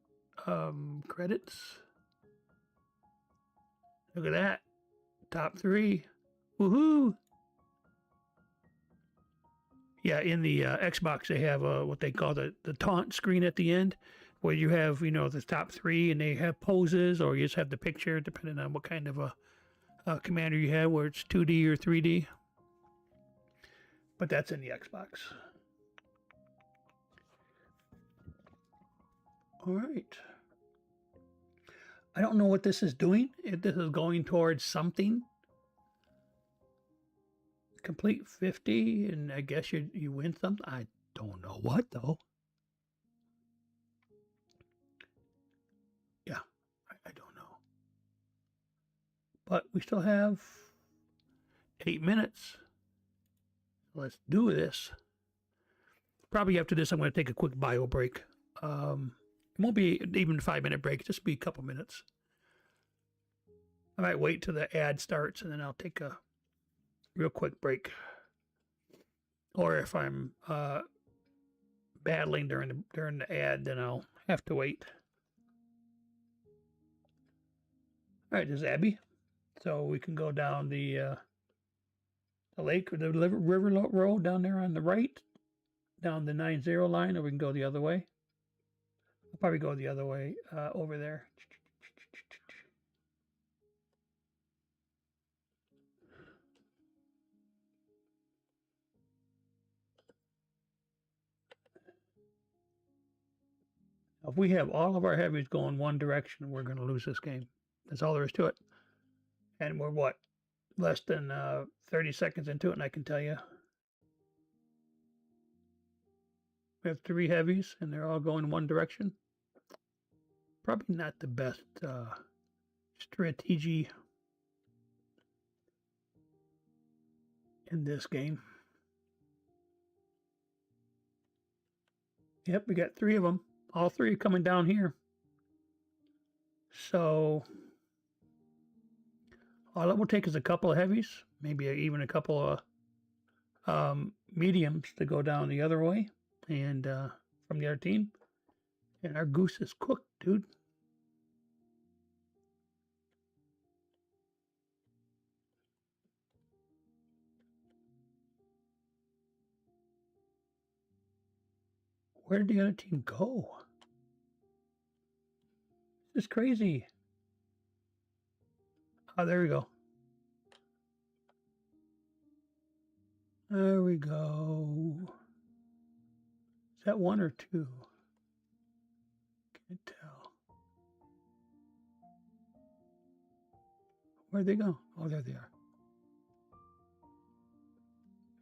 credits. Look at that. Top 3. Woohoo! Yeah, in the Xbox, they have what they call the taunt screen at the end, where you have, the top 3, and they have poses, or you just have the picture, depending on what kind of a commander you have, where it's 2D or 3D. But that's in the Xbox. All right. I don't know what this is doing. If this is going towards something. Complete 50, and I guess you win something. I don't know what, though. Yeah, I don't know. But we still have 8 minutes. Let's do this. Probably after this, I'm going to take a quick bio break. It won't be even a 5-minute break, just be a couple minutes. I might wait till the ad starts and then I'll take a real quick break. Or if I'm battling during the ad, then I'll have to wait. All right, this is Abby. So we can go down the lake or the river road down there on the right, down the 90 line, or we can go the other way. I'll probably go the other way over there. If we have all of our heavies going one direction, we're going to lose this game. That's all there is to it. And we're what? Less than 30 seconds into it, and I can tell you. We have 3 heavies, and they're all going one direction. Probably not the best strategy in this game. Yep, we got 3 of them. All 3 are coming down here. So all it will take is a couple of heavies, maybe even a couple of mediums to go down the other way, and from the other team. And our goose is cooked, dude. Where did the other team go? This is crazy. Oh, there we go. There we go. Is that 1 or 2? Can't tell. Where'd they go? Oh, there they are.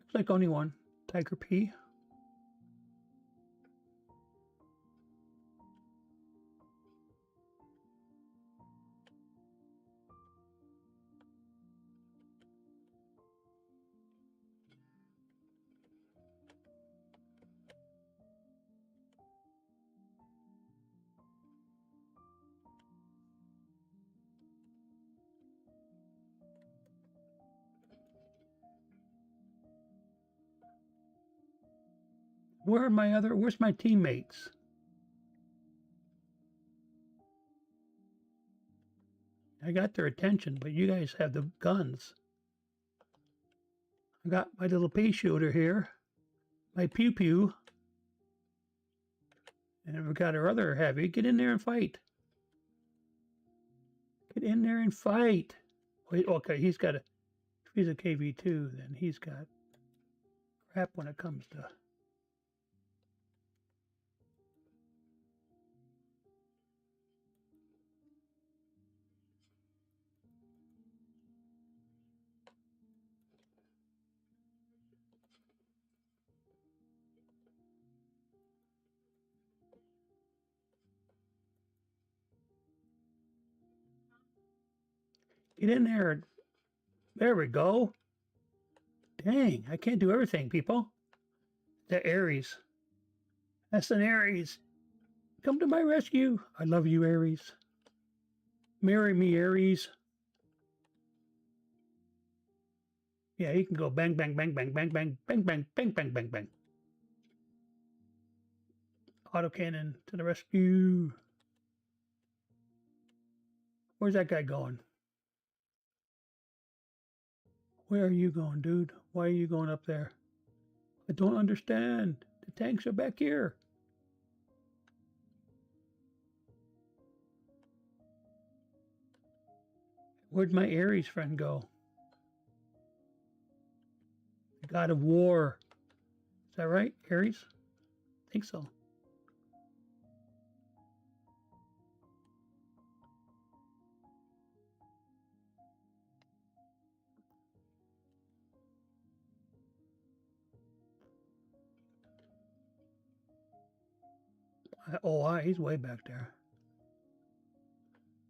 Looks like only 1. Tiger P. Where's my teammates? I got their attention, but you guys have the guns. I got my little pea shooter here, my pew pew, and we've got our other heavy. Get in there and fight. Get in there and fight. Wait, okay, if he's a KV2, then he's got crap when it comes to. Get in there. There we go. Dang, I can't do everything, people. The Aries. That's an Aries. Come to my rescue. I love you, Aries. Marry me, Aries. Yeah, he can go bang, bang, bang, bang, bang, bang, bang, bang, bang, bang, bang, bang. Autocannon to the rescue. Where's that guy going? Where are you going, dude? Why are you going up there? I don't understand. The tanks are back here. Where'd my Aries friend go? The god of war. Is that right, Aries? I think so. He's way back there.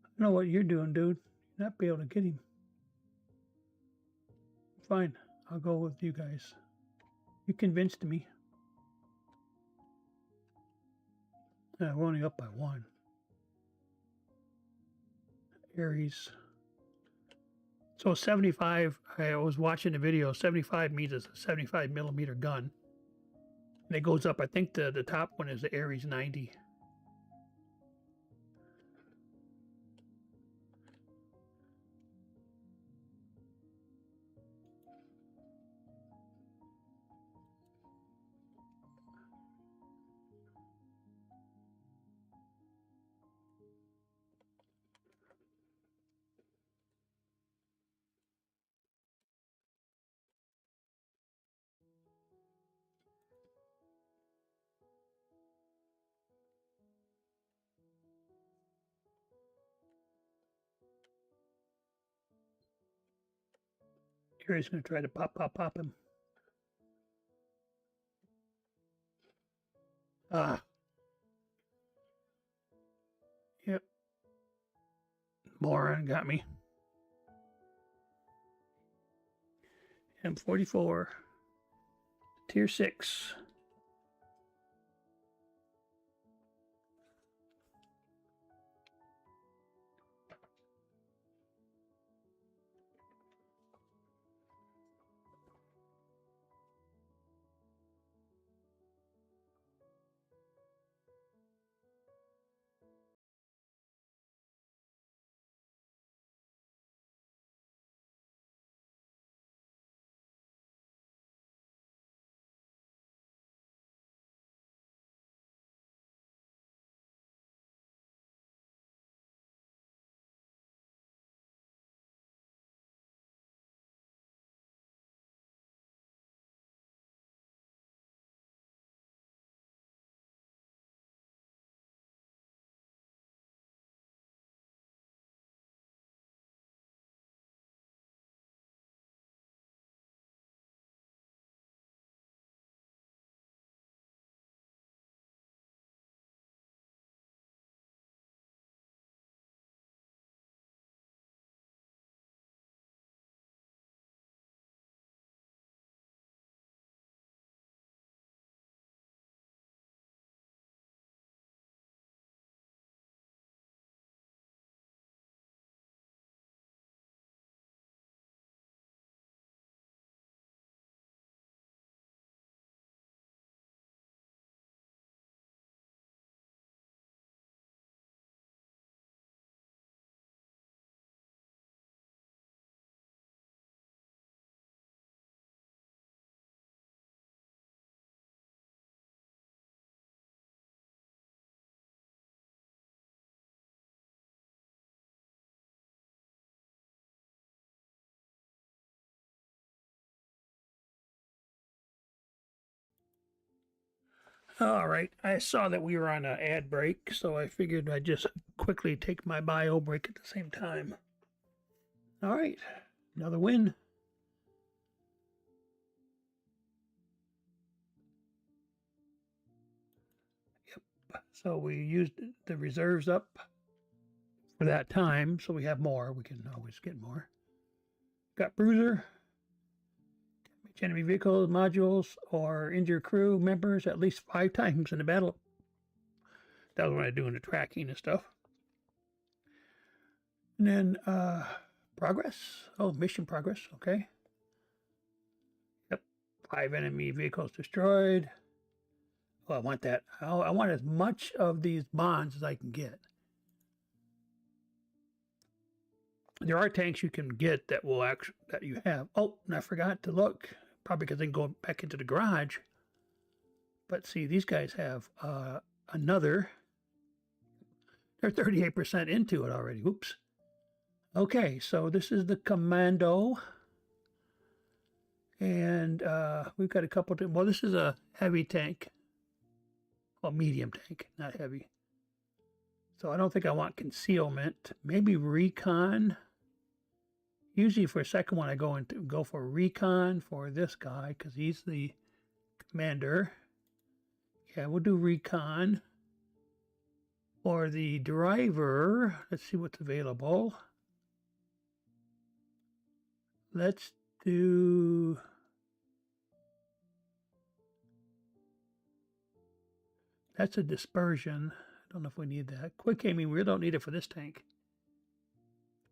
I know what you're doing, dude. You're not be able to get him. fine. I'll go with you guys. You convinced me. We're only up by 1. Aries. So 75, I was watching the video, 75 meters, a 75 millimeter gun. And it goes up, I think the top one is the Aries 90. Gary's going to try to pop him. Ah. Yep. Moron got me. M44. Tier 6. All right, I saw that we were on an ad break, so I figured I'd just quickly take my bio break at the same time. All right, another win. Yep, so we used the reserves up for that time, so we have more. We can always get more. Got bruiser. Enemy vehicles, modules, or injure crew members at least 5 times in the battle. That was when I was doing the tracking and stuff. And then progress. Oh, mission progress. Okay. Yep. 5 enemy vehicles destroyed. Oh, I want that. I want as much of these bonds as I can get. There are tanks you can get that will actually that you have. Oh, and I forgot to look. Probably because I can go back into the garage. But see, these guys have another. They're 38% into it already. Oops. Okay, so this is the Commando. And we've got a couple of, well, this is a heavy tank. Well, medium tank, not heavy. So I don't think I want concealment. Maybe recon. Usually for a second one, I go for recon for this guy because he's the commander. Yeah, we'll do recon. For the driver, let's see what's available. Let's do... That's a dispersion. I don't know if we need that. Quick aiming, we don't need it for this tank.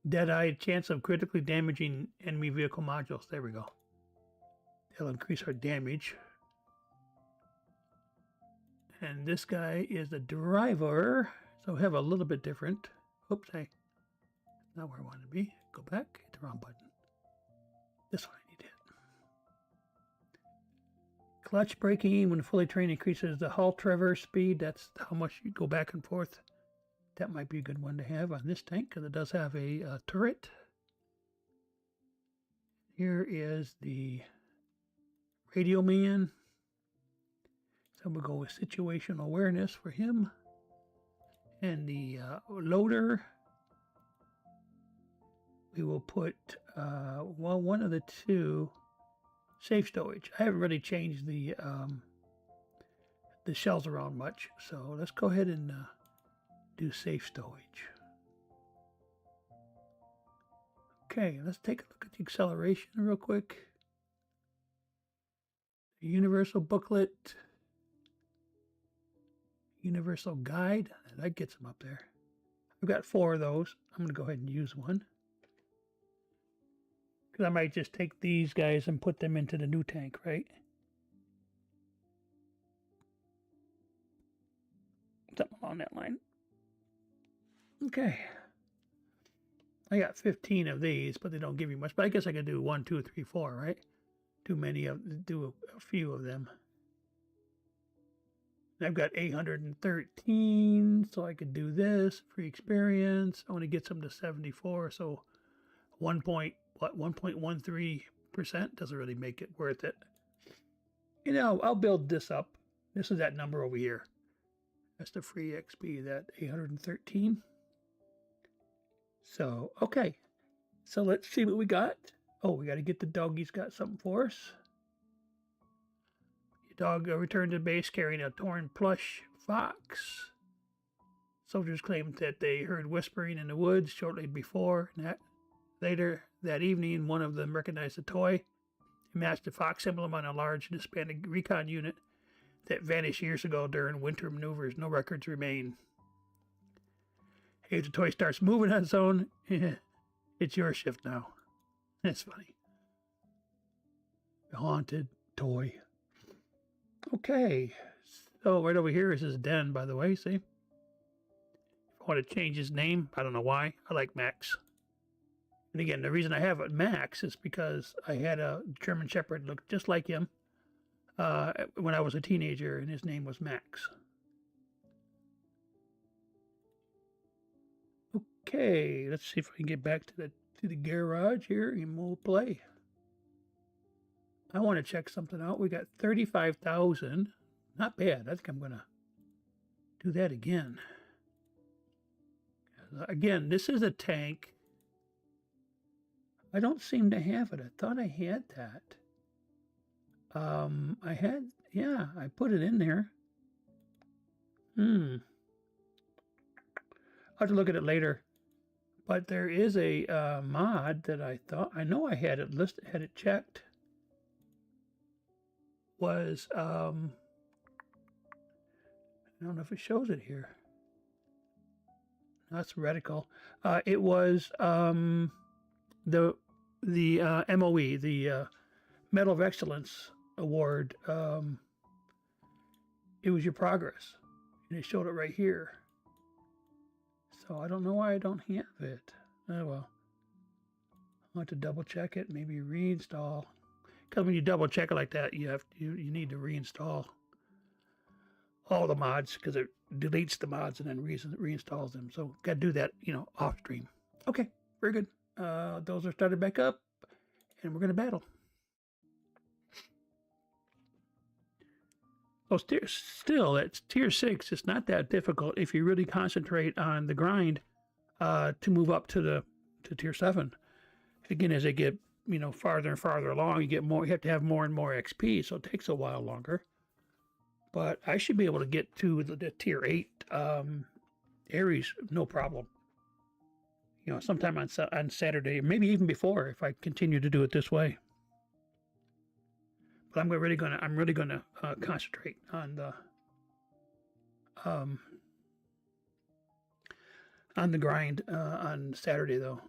Dead-eye, chance of critically damaging enemy vehicle modules. There we go. They'll increase our damage. And this guy is the driver, so we have a little bit different. Oops, hey, not where I want to be. Go back, hit the wrong button. This one I need to hit. Clutch braking, when fully trained, increases the hull traverse speed. That's how much you go back and forth. That might be a good one to have on this tank because it does have a turret. Here is the radio man. So we'll go with situational awareness for him. And the loader, we will put, well, one of the two, safe stowage. I haven't really changed the shells around much. So let's go ahead and do safe stowage. Okay, let's take a look at the acceleration real quick. The universal booklet. Universal guide. That gets them up there. I've got 4 of those. I'm going to go ahead and use one. Because I might just take these guys and put them into the new tank, right? Something along that line. Okay. I got 15 of these, but they don't give you much. But I guess I could do 1, 2, 3, 4, right? Do a few of them. I've got 813, so I could do this. Free experience. I want to get some to 74, so 1.13% doesn't really make it worth it. You know, I'll build this up. This is that number over here. That's the free XP, that 813. So, okay. So let's see what we got. Oh, we got to get the doggy's got something for us. Dog returned to base carrying a torn plush fox. Soldiers claimed that they heard whispering in the woods shortly before. Later that evening, one of them recognized the toy. It matched the fox emblem on a large disbanded recon unit that vanished years ago during winter maneuvers. No records remain. Hey, if the toy starts moving on its own, it's your shift now. That's funny. The haunted toy. Okay, so right over here is his den, by the way, see? If I want to change his name, I don't know why. I like Max. And again, the reason I have it Max is because I had a German Shepherd look just like him when I was a teenager, and his name was Max. Okay, let's see if I can get back to the garage here, and we'll play. I want to check something out. We got 35,000. Not bad. I think I'm going to do that again. Again, this is a tank. I don't seem to have it. I thought I had that. I put it in there. I'll have to look at it later. But there is a mod that I know I had it listed, had it checked. Was I don't know if it shows it here. That's reticle. It was the MOE, the Medal of Excellence Award. It was your progress, and it showed it right here. So I don't know why I don't have it. Oh well. I'll have to double check it. Maybe reinstall. Because when you double check it like that, you need to reinstall all the mods because it deletes the mods and then reinstalls them. So got to do that, off stream. Okay, very good. Those are started back up, and we're going to battle. Oh, still, it's tier 6. It's not that difficult if you really concentrate on the grind to move up to tier 7. Again, as they get farther and farther along, you have to have more and more XP, so it takes a while longer. But I should be able to get to the tier 8 Ares, no problem. Sometime on Saturday, maybe even before, if I continue to do it this way. But I'm really gonna concentrate um, on the grind on Saturday though.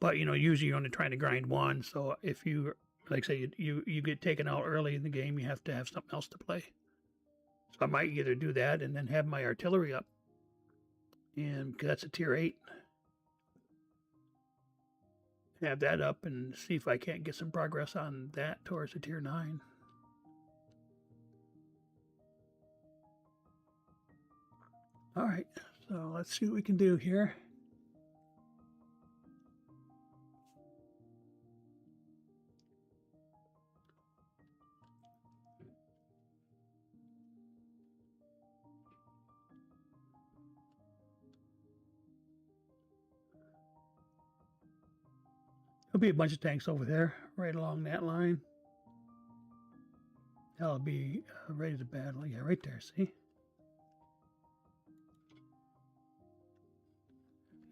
But usually you're only trying to grind one. So if you, like say, you get taken out early in the game, you have to have something else to play. So I might either do that and then have my artillery up, and because that's a tier 8, have that up and see if I can't get some progress on that towards a tier 9. All right, so let's see what we can do here. There'll be a bunch of tanks over there, right along that line. That'll be ready to battle. Yeah, right there, see?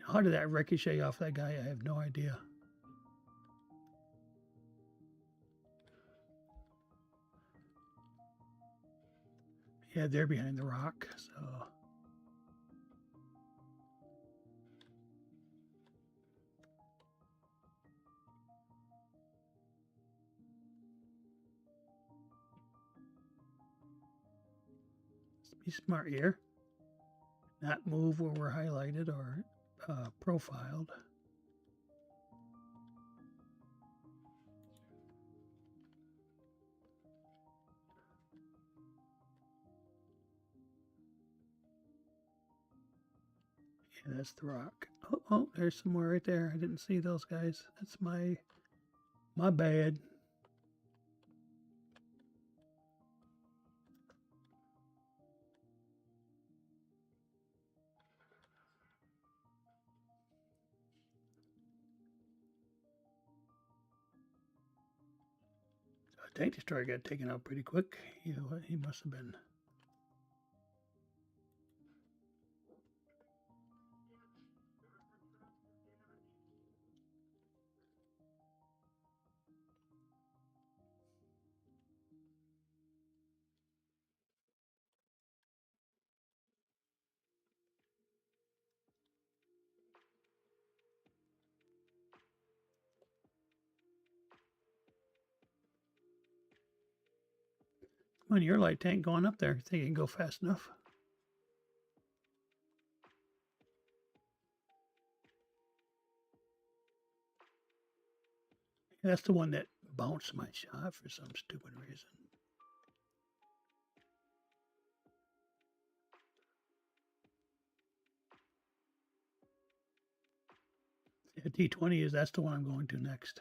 How did that ricochet off that guy? I have no idea. Yeah, they're behind the rock, so... be smart here. Not move where we're highlighted or profiled. Yeah, that's the rock. Oh, there's some more right there. I didn't see those guys. That's my bad. Tank destroyer got taken out pretty quick. He must have been. Come on, your light tank going up there. Think you can go fast enough? That's the one that bounced my shot for some stupid reason. Yeah, T20 that's the one I'm going to next.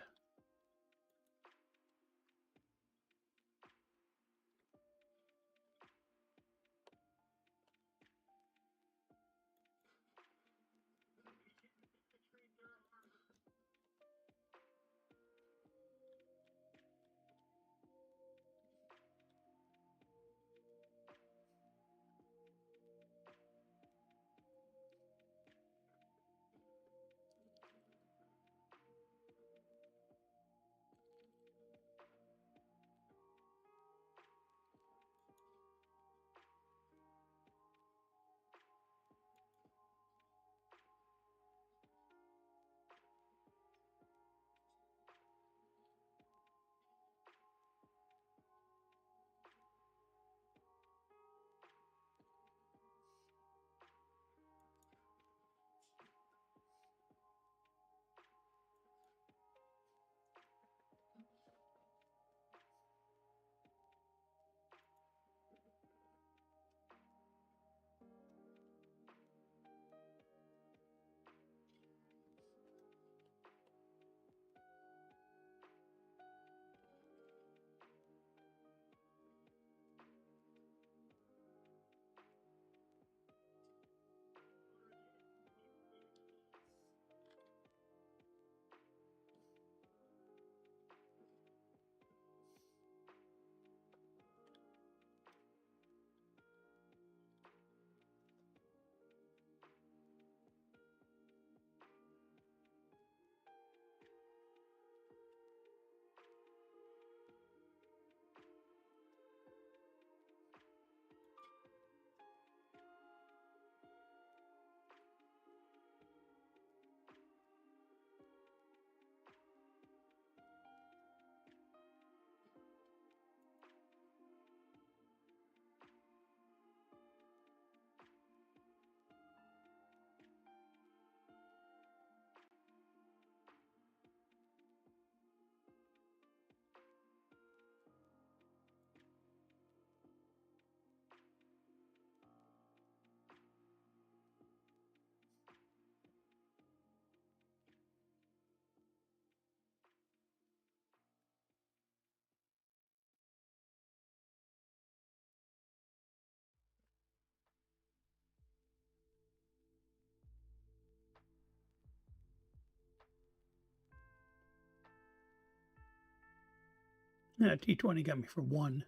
T20 got me for 1.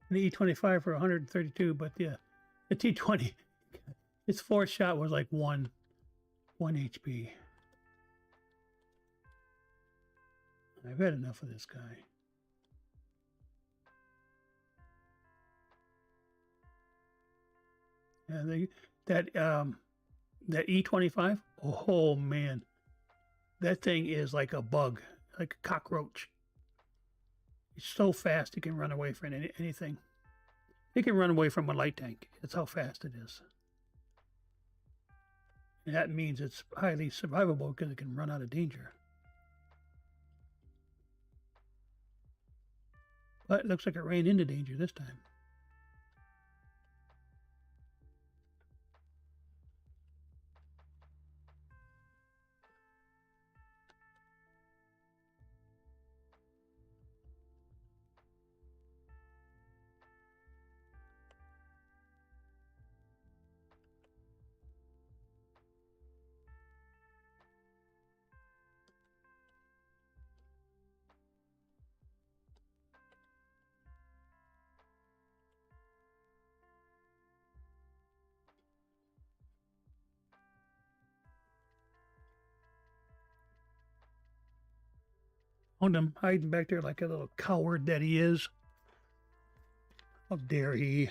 The E25 for 132, but the T20, its 4th shot was like 1 HP. I've had enough of this guy. Yeah, that E25. Oh man, that thing is like a bug, like a cockroach. It's so fast it can run away from anything. It can run away from a light tank. That's how fast it is. And that means it's highly survivable because it can run out of danger. But it looks like it ran into danger this time. Found him hiding back there like a little coward that he is. How dare he?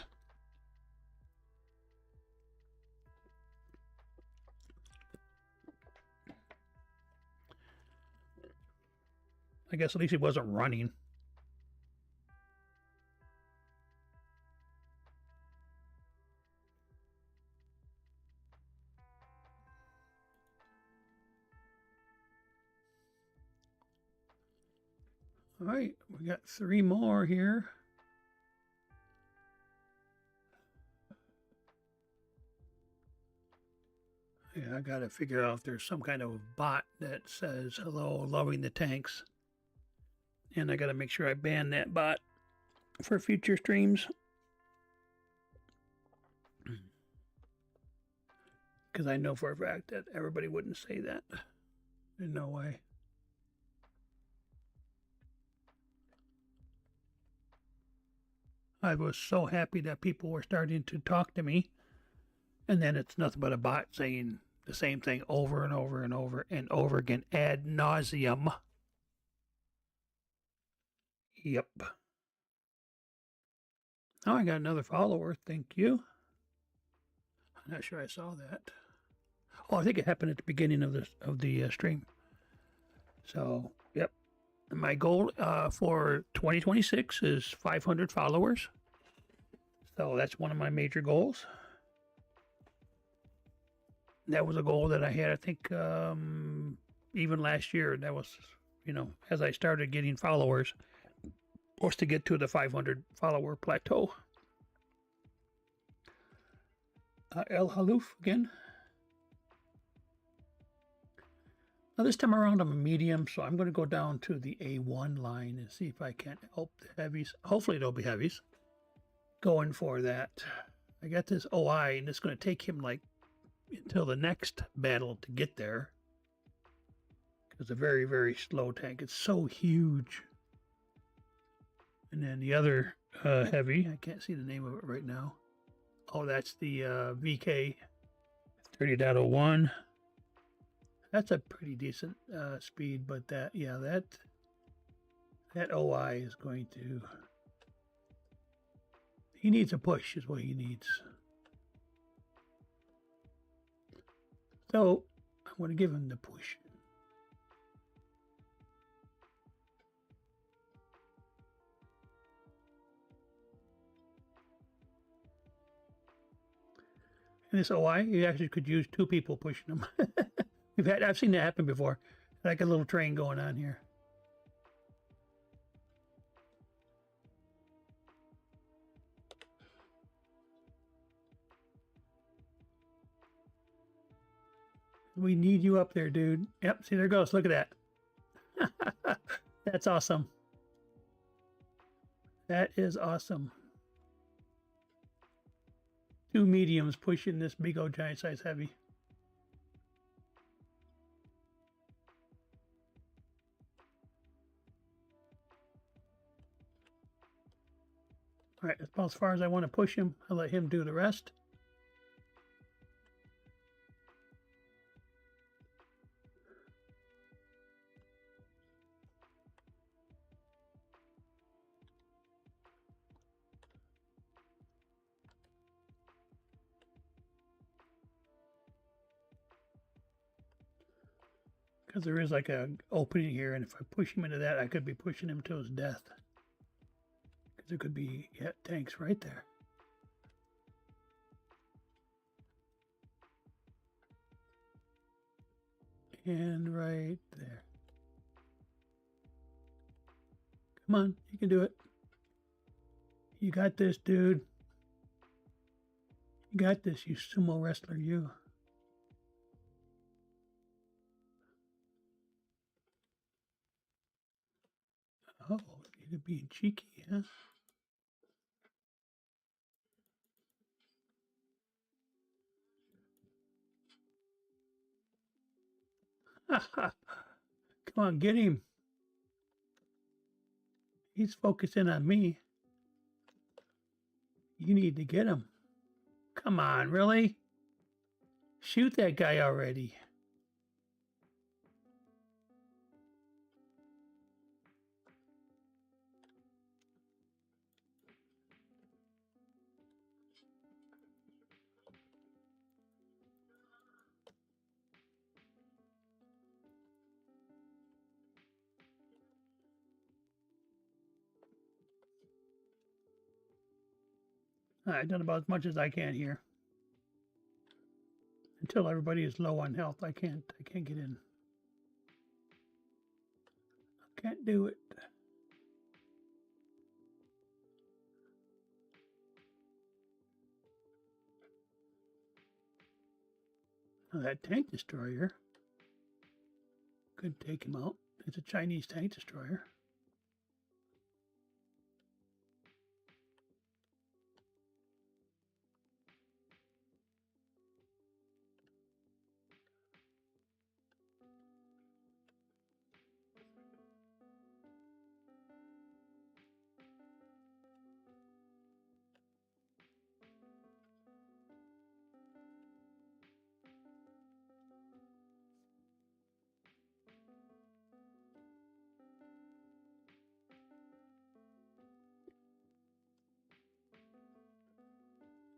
I guess at least he wasn't running. All right, we got 3 more here. Yeah, I got to figure out if there's some kind of bot that says, hello, loving the tanks. And I got to make sure I ban that bot for future streams. Because I know for a fact that everybody wouldn't say that. There's no way. I was so happy that people were starting to talk to me. And then it's nothing but a bot saying the same thing over and over and over and over again ad nauseum. Yep. Oh, I got another follower. Thank you. I'm not sure I saw that. Oh, I think it happened at the beginning of the stream. So, yep. My goal for 2026 is 500 followers. So that's one of my major goals. That was a goal that I had, I think, even last year. That was, as I started getting followers, was to get to the 500 follower plateau. El Haluf again. Now this time around I'm a medium, so I'm going to go down to the A1 line and see if I can help the heavies. Hopefully there'll be heavies. Going for that. I got this OI, and it's going to take him like until the next battle to get there. It's a very, very slow tank. It's so huge. And then the other heavy, I can't see the name of it right now. Oh, that's the VK 30.01. That's a pretty decent speed, but that OI is going to... He needs a push is what he needs. So I'm going to give him the push. And this OI, you actually could use 2 people pushing him. I've seen that happen before. Like a little train going on here. We need you up there, dude. Yep, see, there it goes. Look at that. That's awesome. That is awesome. 2 mediums pushing this big old giant size heavy. All right, that's about as far as I want to push him. I'll let him do the rest. Because there is like a opening here, and if I push him into that, I could be pushing him to his death. Because there could be tanks right there. And right there. Come on, you can do it. You got this, dude. You got this, you sumo wrestler, you. Oh, you're being cheeky, huh? Come on, get him. He's focusing on me. You need to get him. Come on, really? Shoot that guy already. I've done about as much as I can here. Until everybody is low on health, I can't get in. I can't do it. Now that tank destroyer could take him out. It's a Chinese tank destroyer.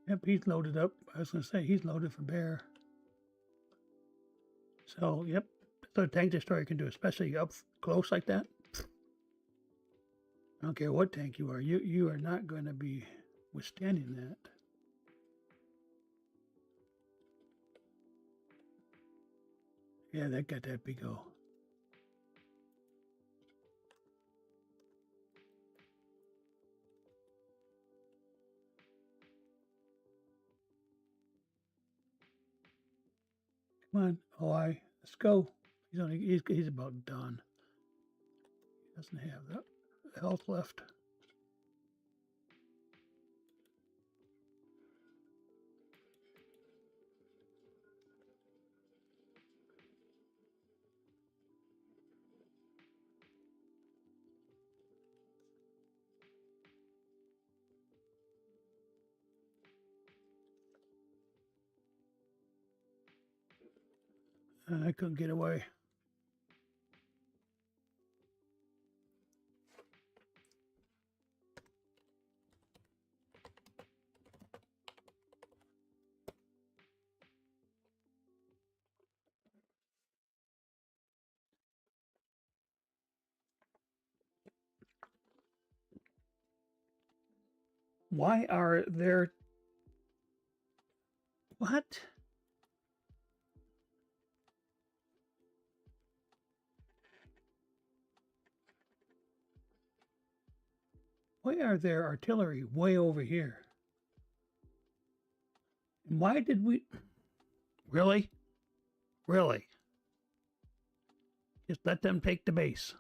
Yep, he's loaded up. I was going to say, he's loaded for bear. So, yep, that's what a tank destroyer can do, especially up close like that. I don't care what tank you are. You are not going to be withstanding that. Yeah, that got that big O. Come on, OI, let's go. He's about done. He doesn't have the health left. I couldn't get away. Why are there... What? Why are there artillery way over here? And why did we... Really? Really? Just let them take the base.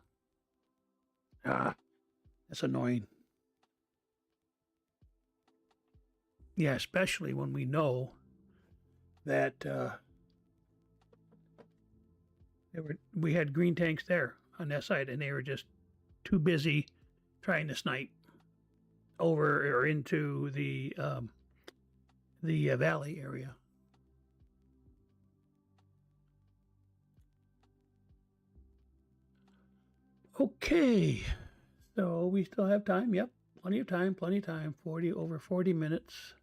Ah, that's annoying. Yeah, especially when we know that we had green tanks there on that side, and they were just too busy trying to snipe. over or into the valley area. Okay, so we still have time. Yep, plenty of time, plenty of time. Over 40 minutes.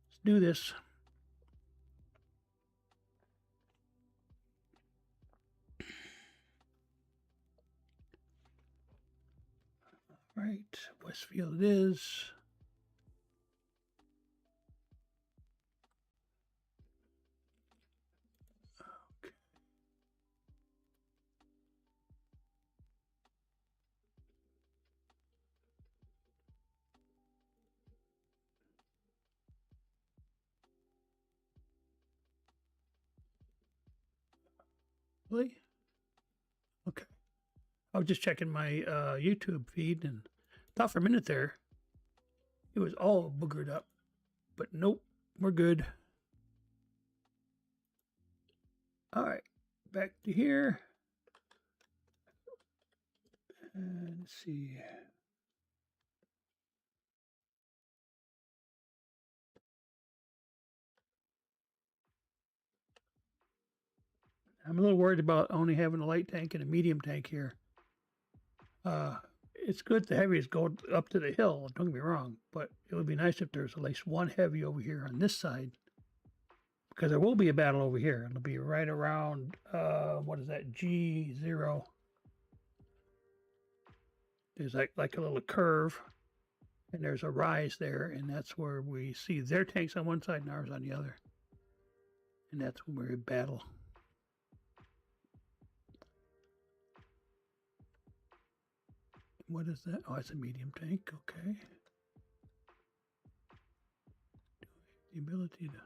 Let's do this. All right, Westfield it is. Okay. Really? Okay. I was just checking my YouTube feed and thought for a minute there it was all boogered up, but nope, we're good. All right, back to here. And let's see. I'm a little worried about only having a light tank and a medium tank here. It's good the heavies go up to the hill, don't get me wrong, but it would be nice if there's at least one heavy over here on this side, because there will be a battle over here. It'll be right around, what is that, G0. There's like a little curve, and there's a rise there, and that's where we see their tanks on one side and ours on the other. And that's when we battle. What is that? Oh, it's a medium tank. Okay. The ability to...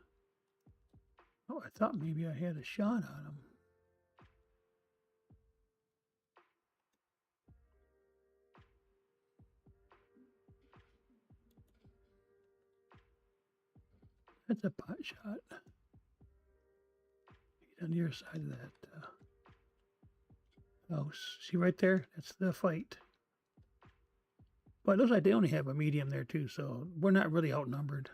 Oh, I thought maybe I had a shot on him. That's a pot shot. He's on the other side of that house. See right there? That's the fight. But it looks like they only have a medium there too, so we're not really outnumbered.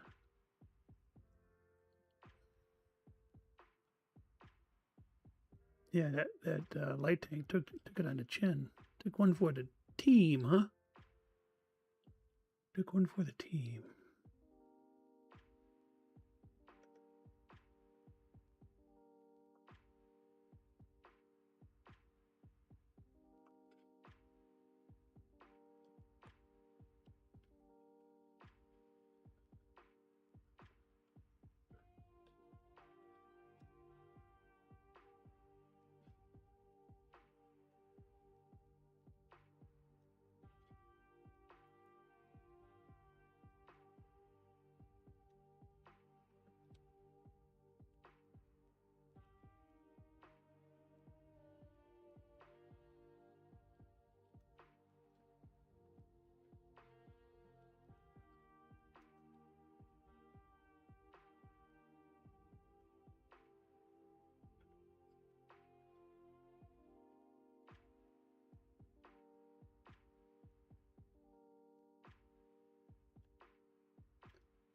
Yeah, that light tank took it on the chin. Took one for the team, huh? Took one for the team.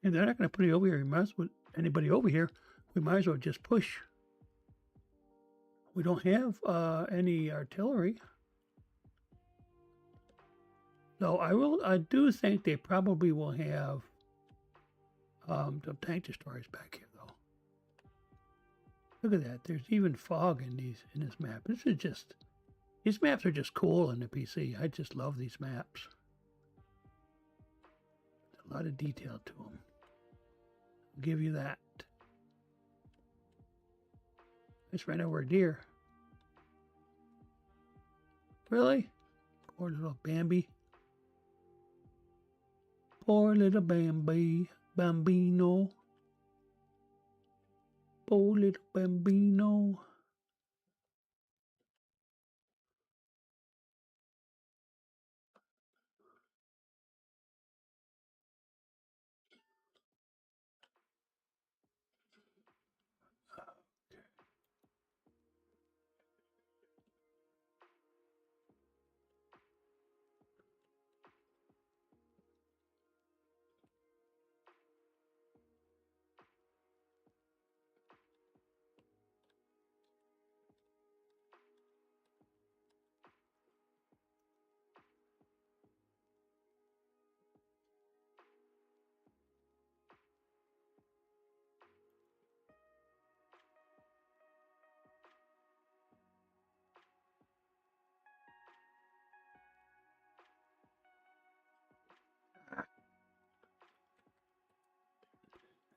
And they're not going to put it over here. We might as well, anybody over here, we might as well just push. We don't have any artillery. So I do think they probably will have the tank destroyers back here, though. Look at that. There's even fog in this map. These maps are just cool in the PC. I just love these maps. A lot of detail to them. I'll give you that. It's right over a deer. Really? Poor little Bambi. Poor little Bambi. Bambino. Poor little Bambino.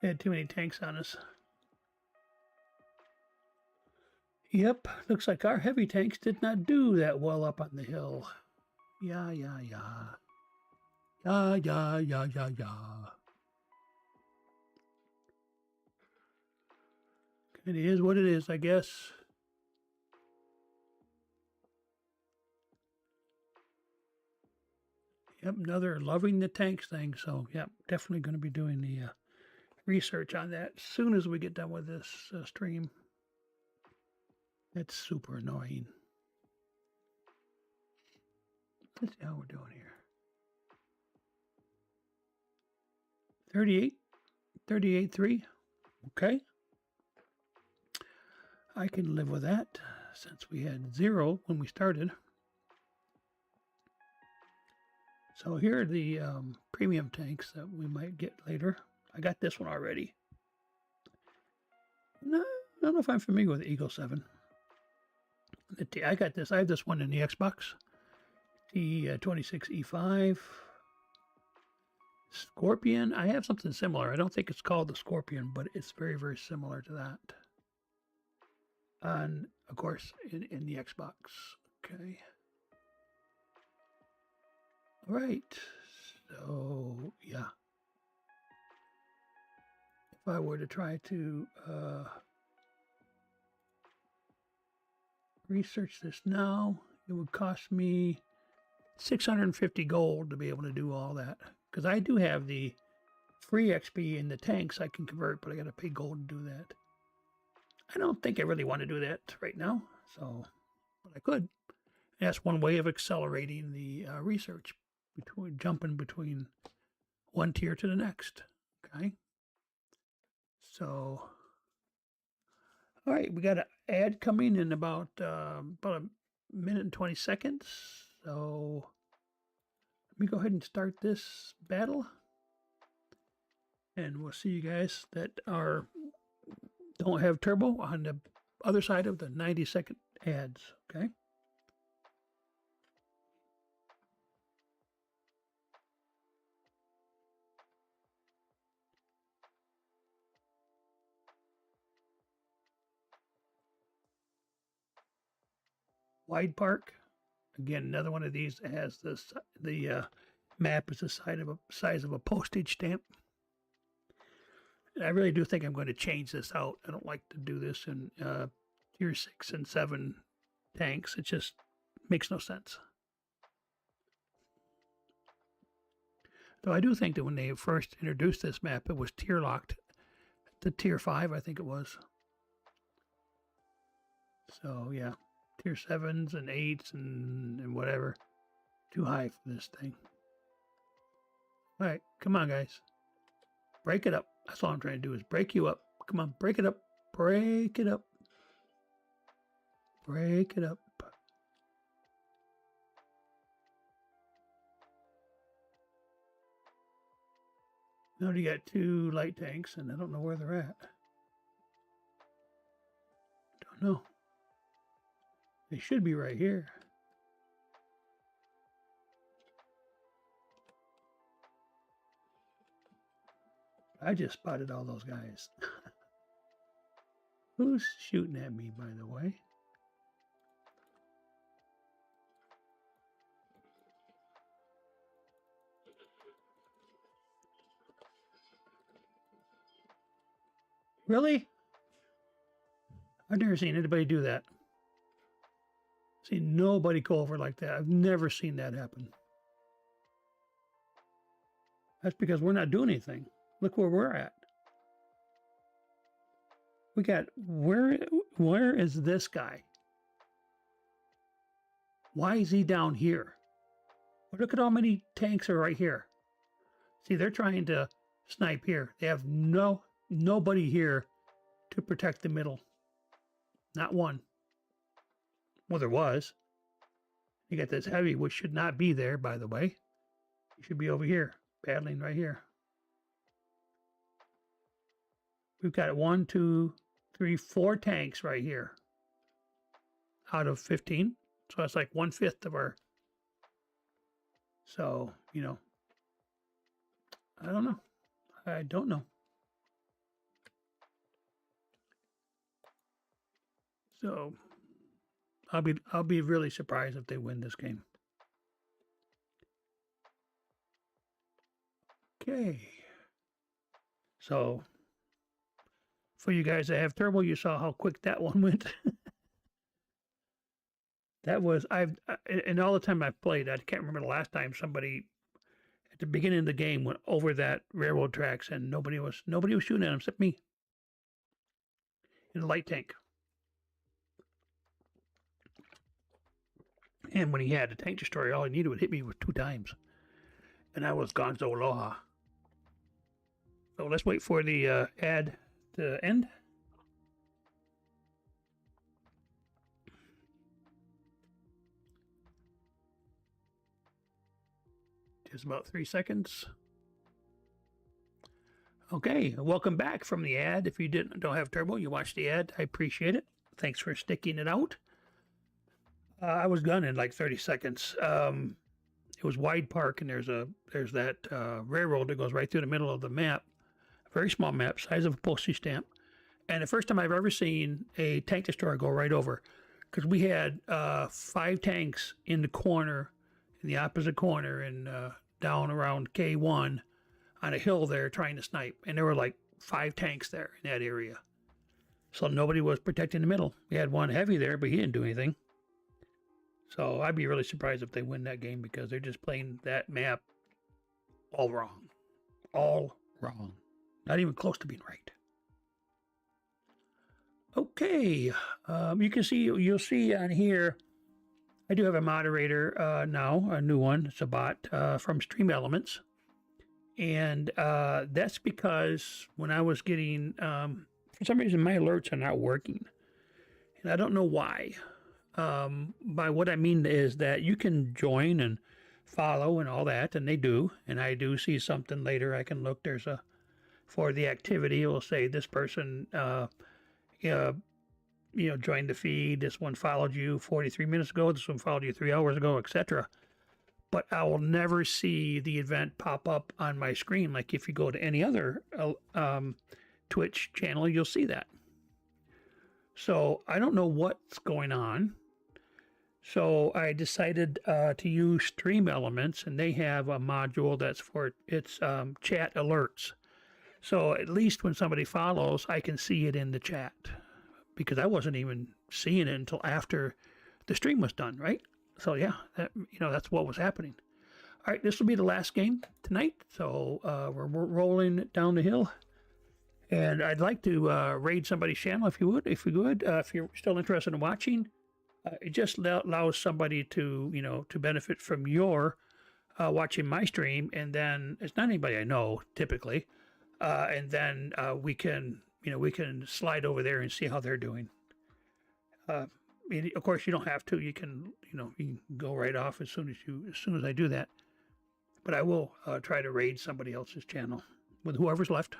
We had too many tanks on us. Yep, looks like our heavy tanks did not do that well up on the hill. Yeah. It is what it is, I guess. Yep, another loving the tanks thing. So, yep, definitely going to be doing the research on that as soon as we get done with this stream. That's super annoying. Let's see how we're doing here. 38.3. Okay. I can live with that since we had 0 when we started. So here are the premium tanks that we might get later. I got this one already. No, I don't know if I'm familiar with the Eagle 7. I got this. I have this one in the Xbox. The 26E5. Scorpion. I have something similar. I don't think it's called the Scorpion, but it's very, very similar to that. And, of course, in the Xbox. Okay. All right. So, yeah. If I were to try to research this now, it would cost me 650 gold to be able to do all that. Because I do have the free XP in the tanks I can convert, but I got to pay gold to do that. I don't think I really want to do that right now, so, but I could. That's one way of accelerating the research, jumping between one tier to the next. Okay. So, all right, we got an ad coming in about a minute and 20 seconds. So, let me go ahead and start this battle, and we'll see you guys that don't have turbo on the other side of the 90-second ads. Okay. Wide Park. Again, another one of these that has this. The map is the size of a postage stamp. And I really do think I'm going to change this out. I don't like to do this in tier 6 and 7 tanks. It just makes no sense. Though I do think that when they first introduced this map, it was tier locked to tier 5, I think it was. So yeah, tier 7s and 8s and whatever. Too high for this thing. All right, come on, guys. Break it up. That's all I'm trying to do is break you up. Come on, break it up. Break it up. Break it up. Now you got 2 light tanks, and I don't know where they're at. Don't know. They should be right here. I just spotted all those guys. Who's shooting at me, by the way? Really? I've never seen anybody do that. See, nobody go over like that. I've never seen that happen. That's because we're not doing anything. Look where we're at. We got, where is this guy? Why is he down here? Well, look at how many tanks are right here. See, they're trying to snipe here. They have nobody here to protect the middle. Not one. Well, there was. You got this heavy, which should not be there, by the way. You should be over here, battling right here. We've got 1, 2, 3, 4 tanks right here out of 15. So that's like 1/5 of our. So, you know, I don't know. So I'll be really surprised if they win this game. Okay. So for you guys that have turbo, you saw how quick that one went. That was and all the time I've played, I can't remember the last time somebody at the beginning of the game went over that railroad tracks and nobody was shooting at him except me in a light tank. And when he had a tank destroyer, all he needed was hit me with 2 times, and I was Gonzo Aloha. So let's wait for the ad to end. Just about 3 seconds. Okay, welcome back from the ad. If you don't have turbo, you watched the ad. I appreciate it. Thanks for sticking it out. I was done in like 30 seconds. It was Wide Park, and there's that railroad that goes right through the middle of the map. A very small map, size of a postage stamp. And the first time I've ever seen a tank destroyer go right over, because we had 5 tanks in the corner, in the opposite corner, and down around K1 on a hill there trying to snipe. And there were like 5 tanks there in that area. So nobody was protecting the middle. We had one heavy there, but he didn't do anything. So I'd be really surprised if they win that game because they're just playing that map all wrong. All wrong. Not even close to being right. Okay. You'll see on here, I do have a moderator now, a new one. It's a bot from Stream Elements. And that's because when I was getting, for some reason, my alerts are not working. And I don't know why. By what I mean is that you can join and follow and all that, and they do. And I do see something later. I can look. There's for the activity, it will say this person, joined the feed. This one followed you 43 minutes ago. This one followed you 3 hours ago, etc. But I will never see the event pop up on my screen. Like if you go to any other Twitch channel, you'll see that. So I don't know what's going on. So I decided to use Stream Elements, and they have a module that's for its chat alerts. So at least when somebody follows, I can see it in the chat, because I wasn't even seeing it until after the stream was done, right? So yeah, that's what was happening. All right, this will be the last game tonight. So we're rolling down the hill, and I'd like to raid somebody's channel if you would. If you're still interested in watching, it just allows somebody to benefit from your watching my stream, and then it's not anybody I know typically, and then we can slide over there and see how they're doing. Of course, you don't have to. You can go right off as soon as I do that. But I will try to raid somebody else's channel with whoever's left.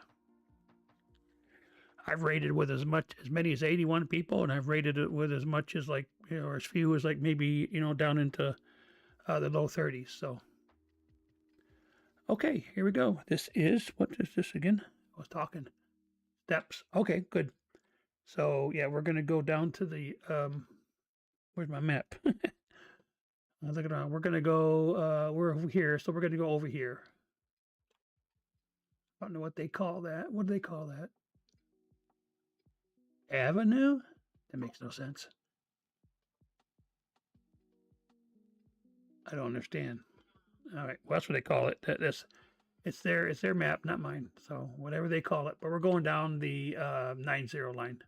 I've raided with as many as 81 people, and I've raided it with as much as or as few as maybe down into the low 30s. So okay, here we go. What is this again? I was talking steps. Okay, good. So yeah, we're gonna go down to the where's my map? Look around. We're gonna go. We're over here, so we're gonna go over here. I don't know what they call that. What do they call that? Avenue? That makes no sense. I don't understand. All right, well, that's what they call it. It's their map, not mine. So whatever they call it. But we're going down the 90 line.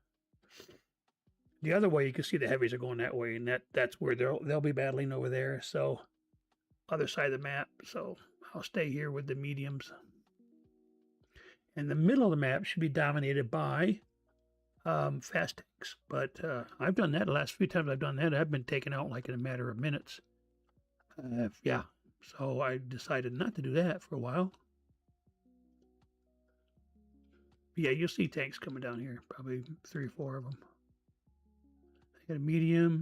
The other way, you can see the heavies are going that way, and that's where they'll be battling over there. So other side of the map. So I'll stay here with the mediums. And the middle of the map should be dominated by fast tanks. But I've done that the last few times I've done that. I've been taken out in a matter of minutes. Yeah. So I decided not to do that for a while. But yeah, you'll see tanks coming down here. Probably 3 or 4 of them. I got a medium,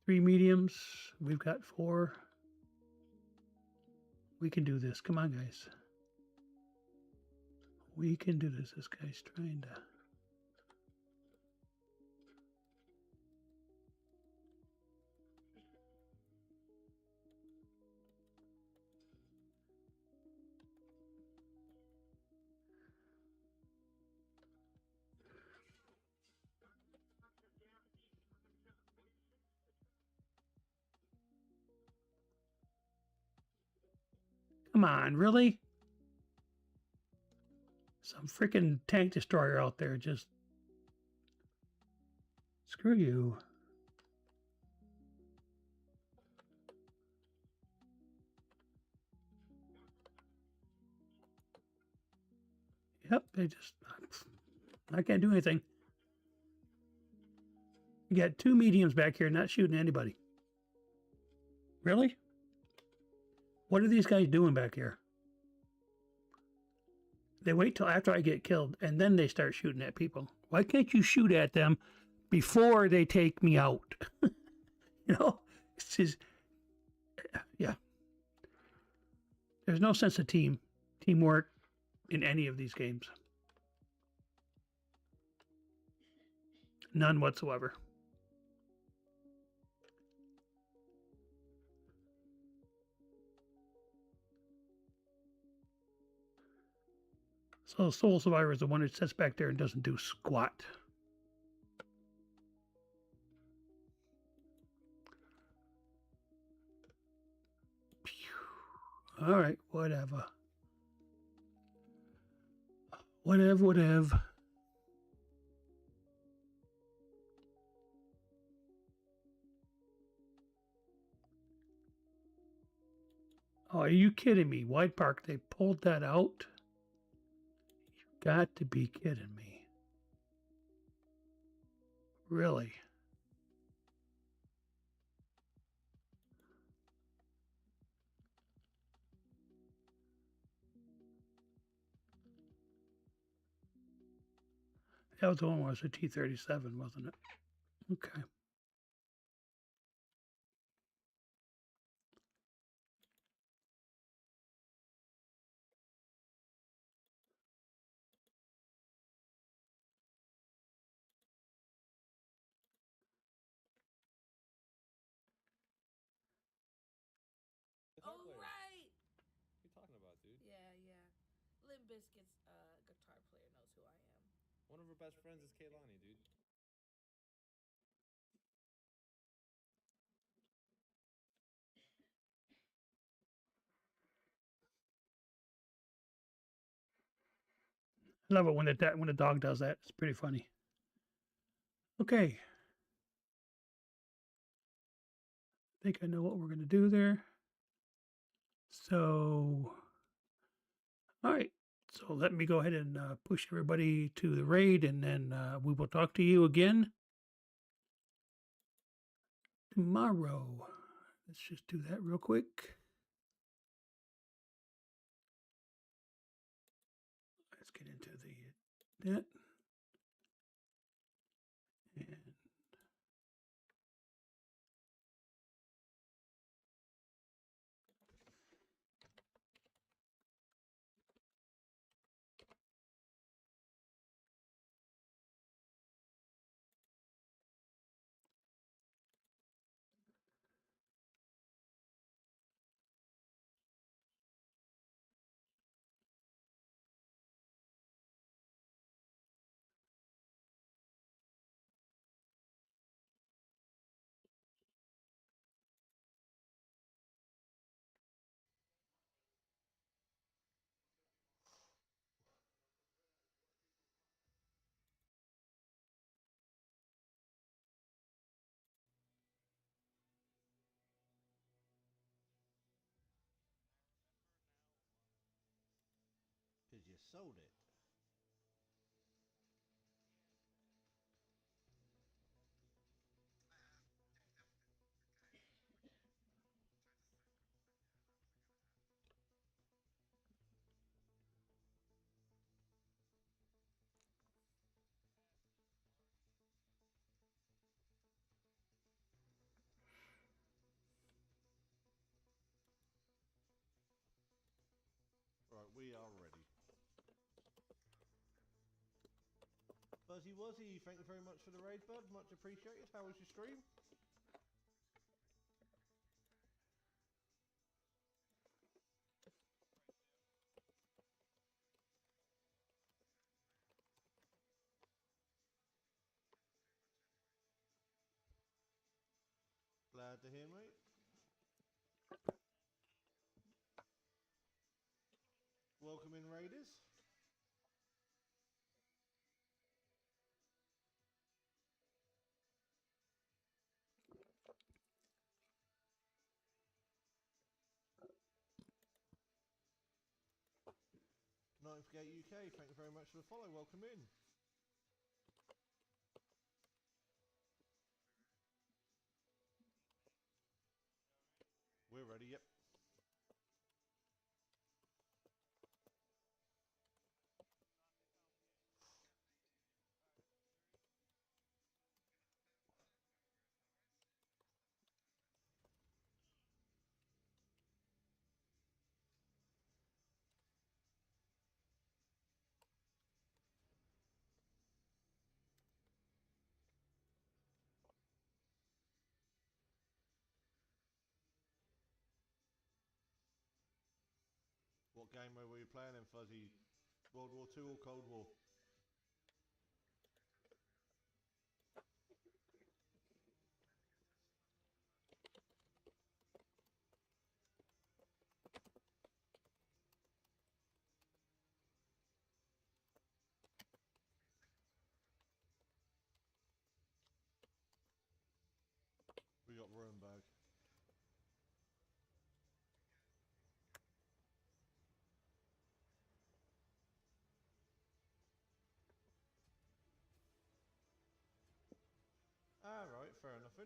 3 mediums. We've got 4. We can do this. Come on, guys. We can do this. This guy's trying to... Come on, really? Some freaking tank destroyer out there just... Screw you. Yep, they just... I can't do anything. You got two mediums back here not shooting anybody. Really? What are these guys doing back here? They wait till after I get killed and then they start shooting at people. Why can't you shoot at them before they take me out? You know? It's just, yeah. There's no sense of teamwork in any of these games. None whatsoever. So Soul Survivor is the one that sits back there and doesn't do squat. All right, whatever. Whatever. Oh, are you kidding me? White Park, they pulled that out? You've got to be kidding me. Really? That was the one where it was a T-37, wasn't it? Okay. Oh, right. What are you talking about, dude? Yeah. Limp Bizkit's guitar player knows who I am. One of her best friends is Kaylani, dude. I love it when the dog does that. It's pretty funny. Okay. I think I know what we're going to do there. So, all right. So let me go ahead and push everybody to the raid, and then we will talk to you again tomorrow. Let's just do that real quick. Let's get into that. And Because you sold it. Right, we are ready. Fuzzy Wuzzy, thank you very much for the raid, bud. Much appreciated. How was your stream? Glad to hear, mate. welcome in, Raiders. Forget UK, thank you very much for the follow, welcome in. We're ready, yep. What game were we playing in, Fuzzy? World War II or Cold War? We got Rurenberg. Alright, fair enough then.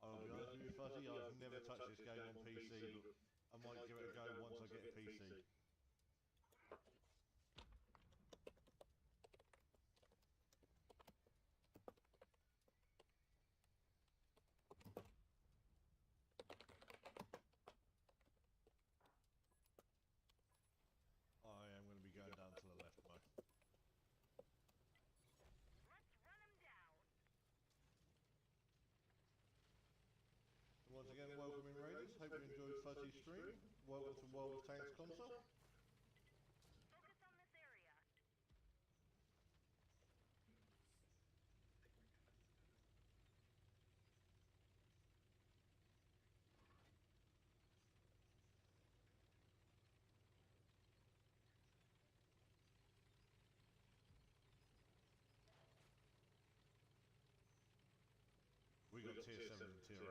I'll be honest with you, Fuzzy, I've never touched this game on PC, but I might give it a go once I get a PC. I am going to be going down to the left, mate. Once again, welcome in, Raiders. Hope you enjoyed Fuzzy's stream. Welcome to World of Tanks console. Focus on this area. We got tier 7 and tier 8.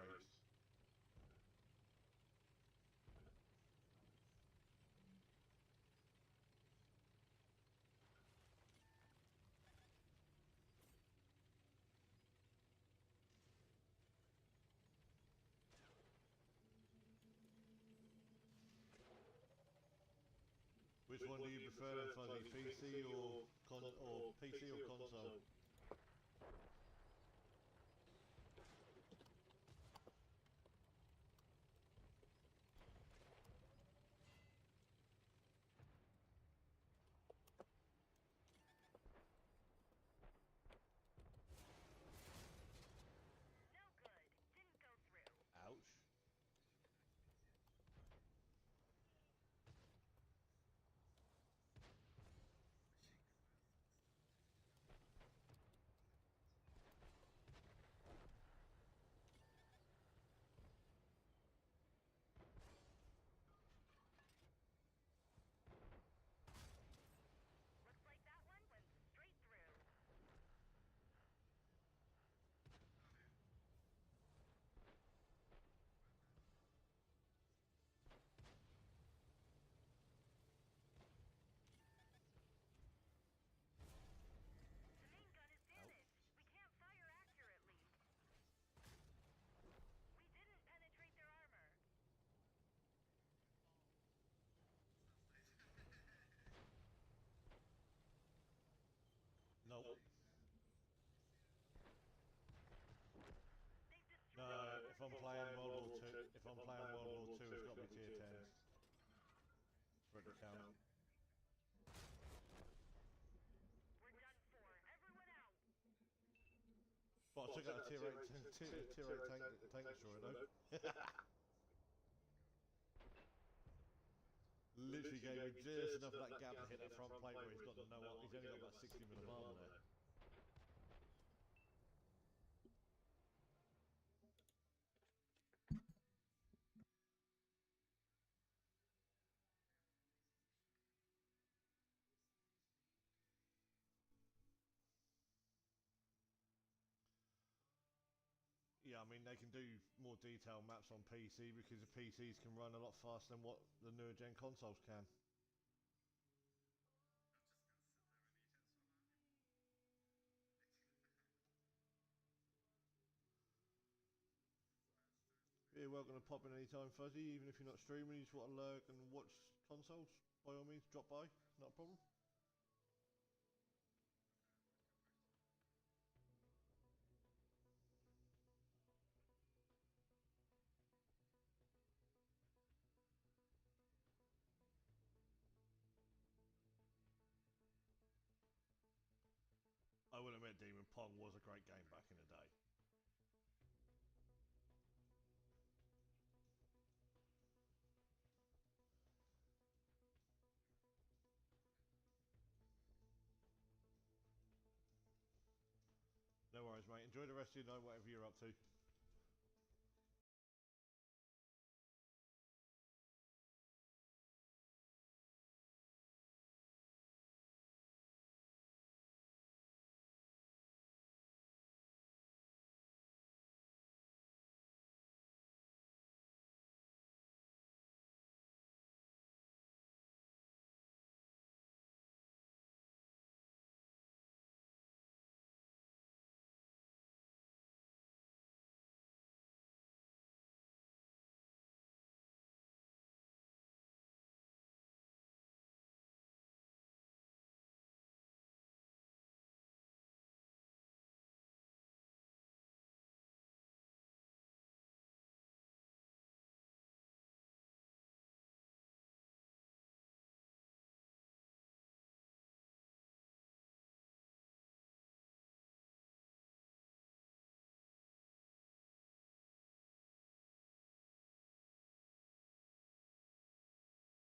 Which one do you prefer then, Fuzzy? PC or PC or console? No good. Didn't go through. Ouch. took out a tier 8 tank destroyer though. Literally gave me just enough of that gap to hit that front plate where he's got no, he's only got about 60 mil of armor there. Yeah, I mean they can do more detailed maps on PC because the PCs can run a lot faster than what the newer gen consoles can. You're welcome to pop in anytime, Fuzzy, even if you're not streaming, you just want to lurk and watch consoles, by all means, drop by, not a problem. I will admit Demon Pong was a great game back in the day. No worries, mate. Enjoy the rest of your night, whatever you're up to.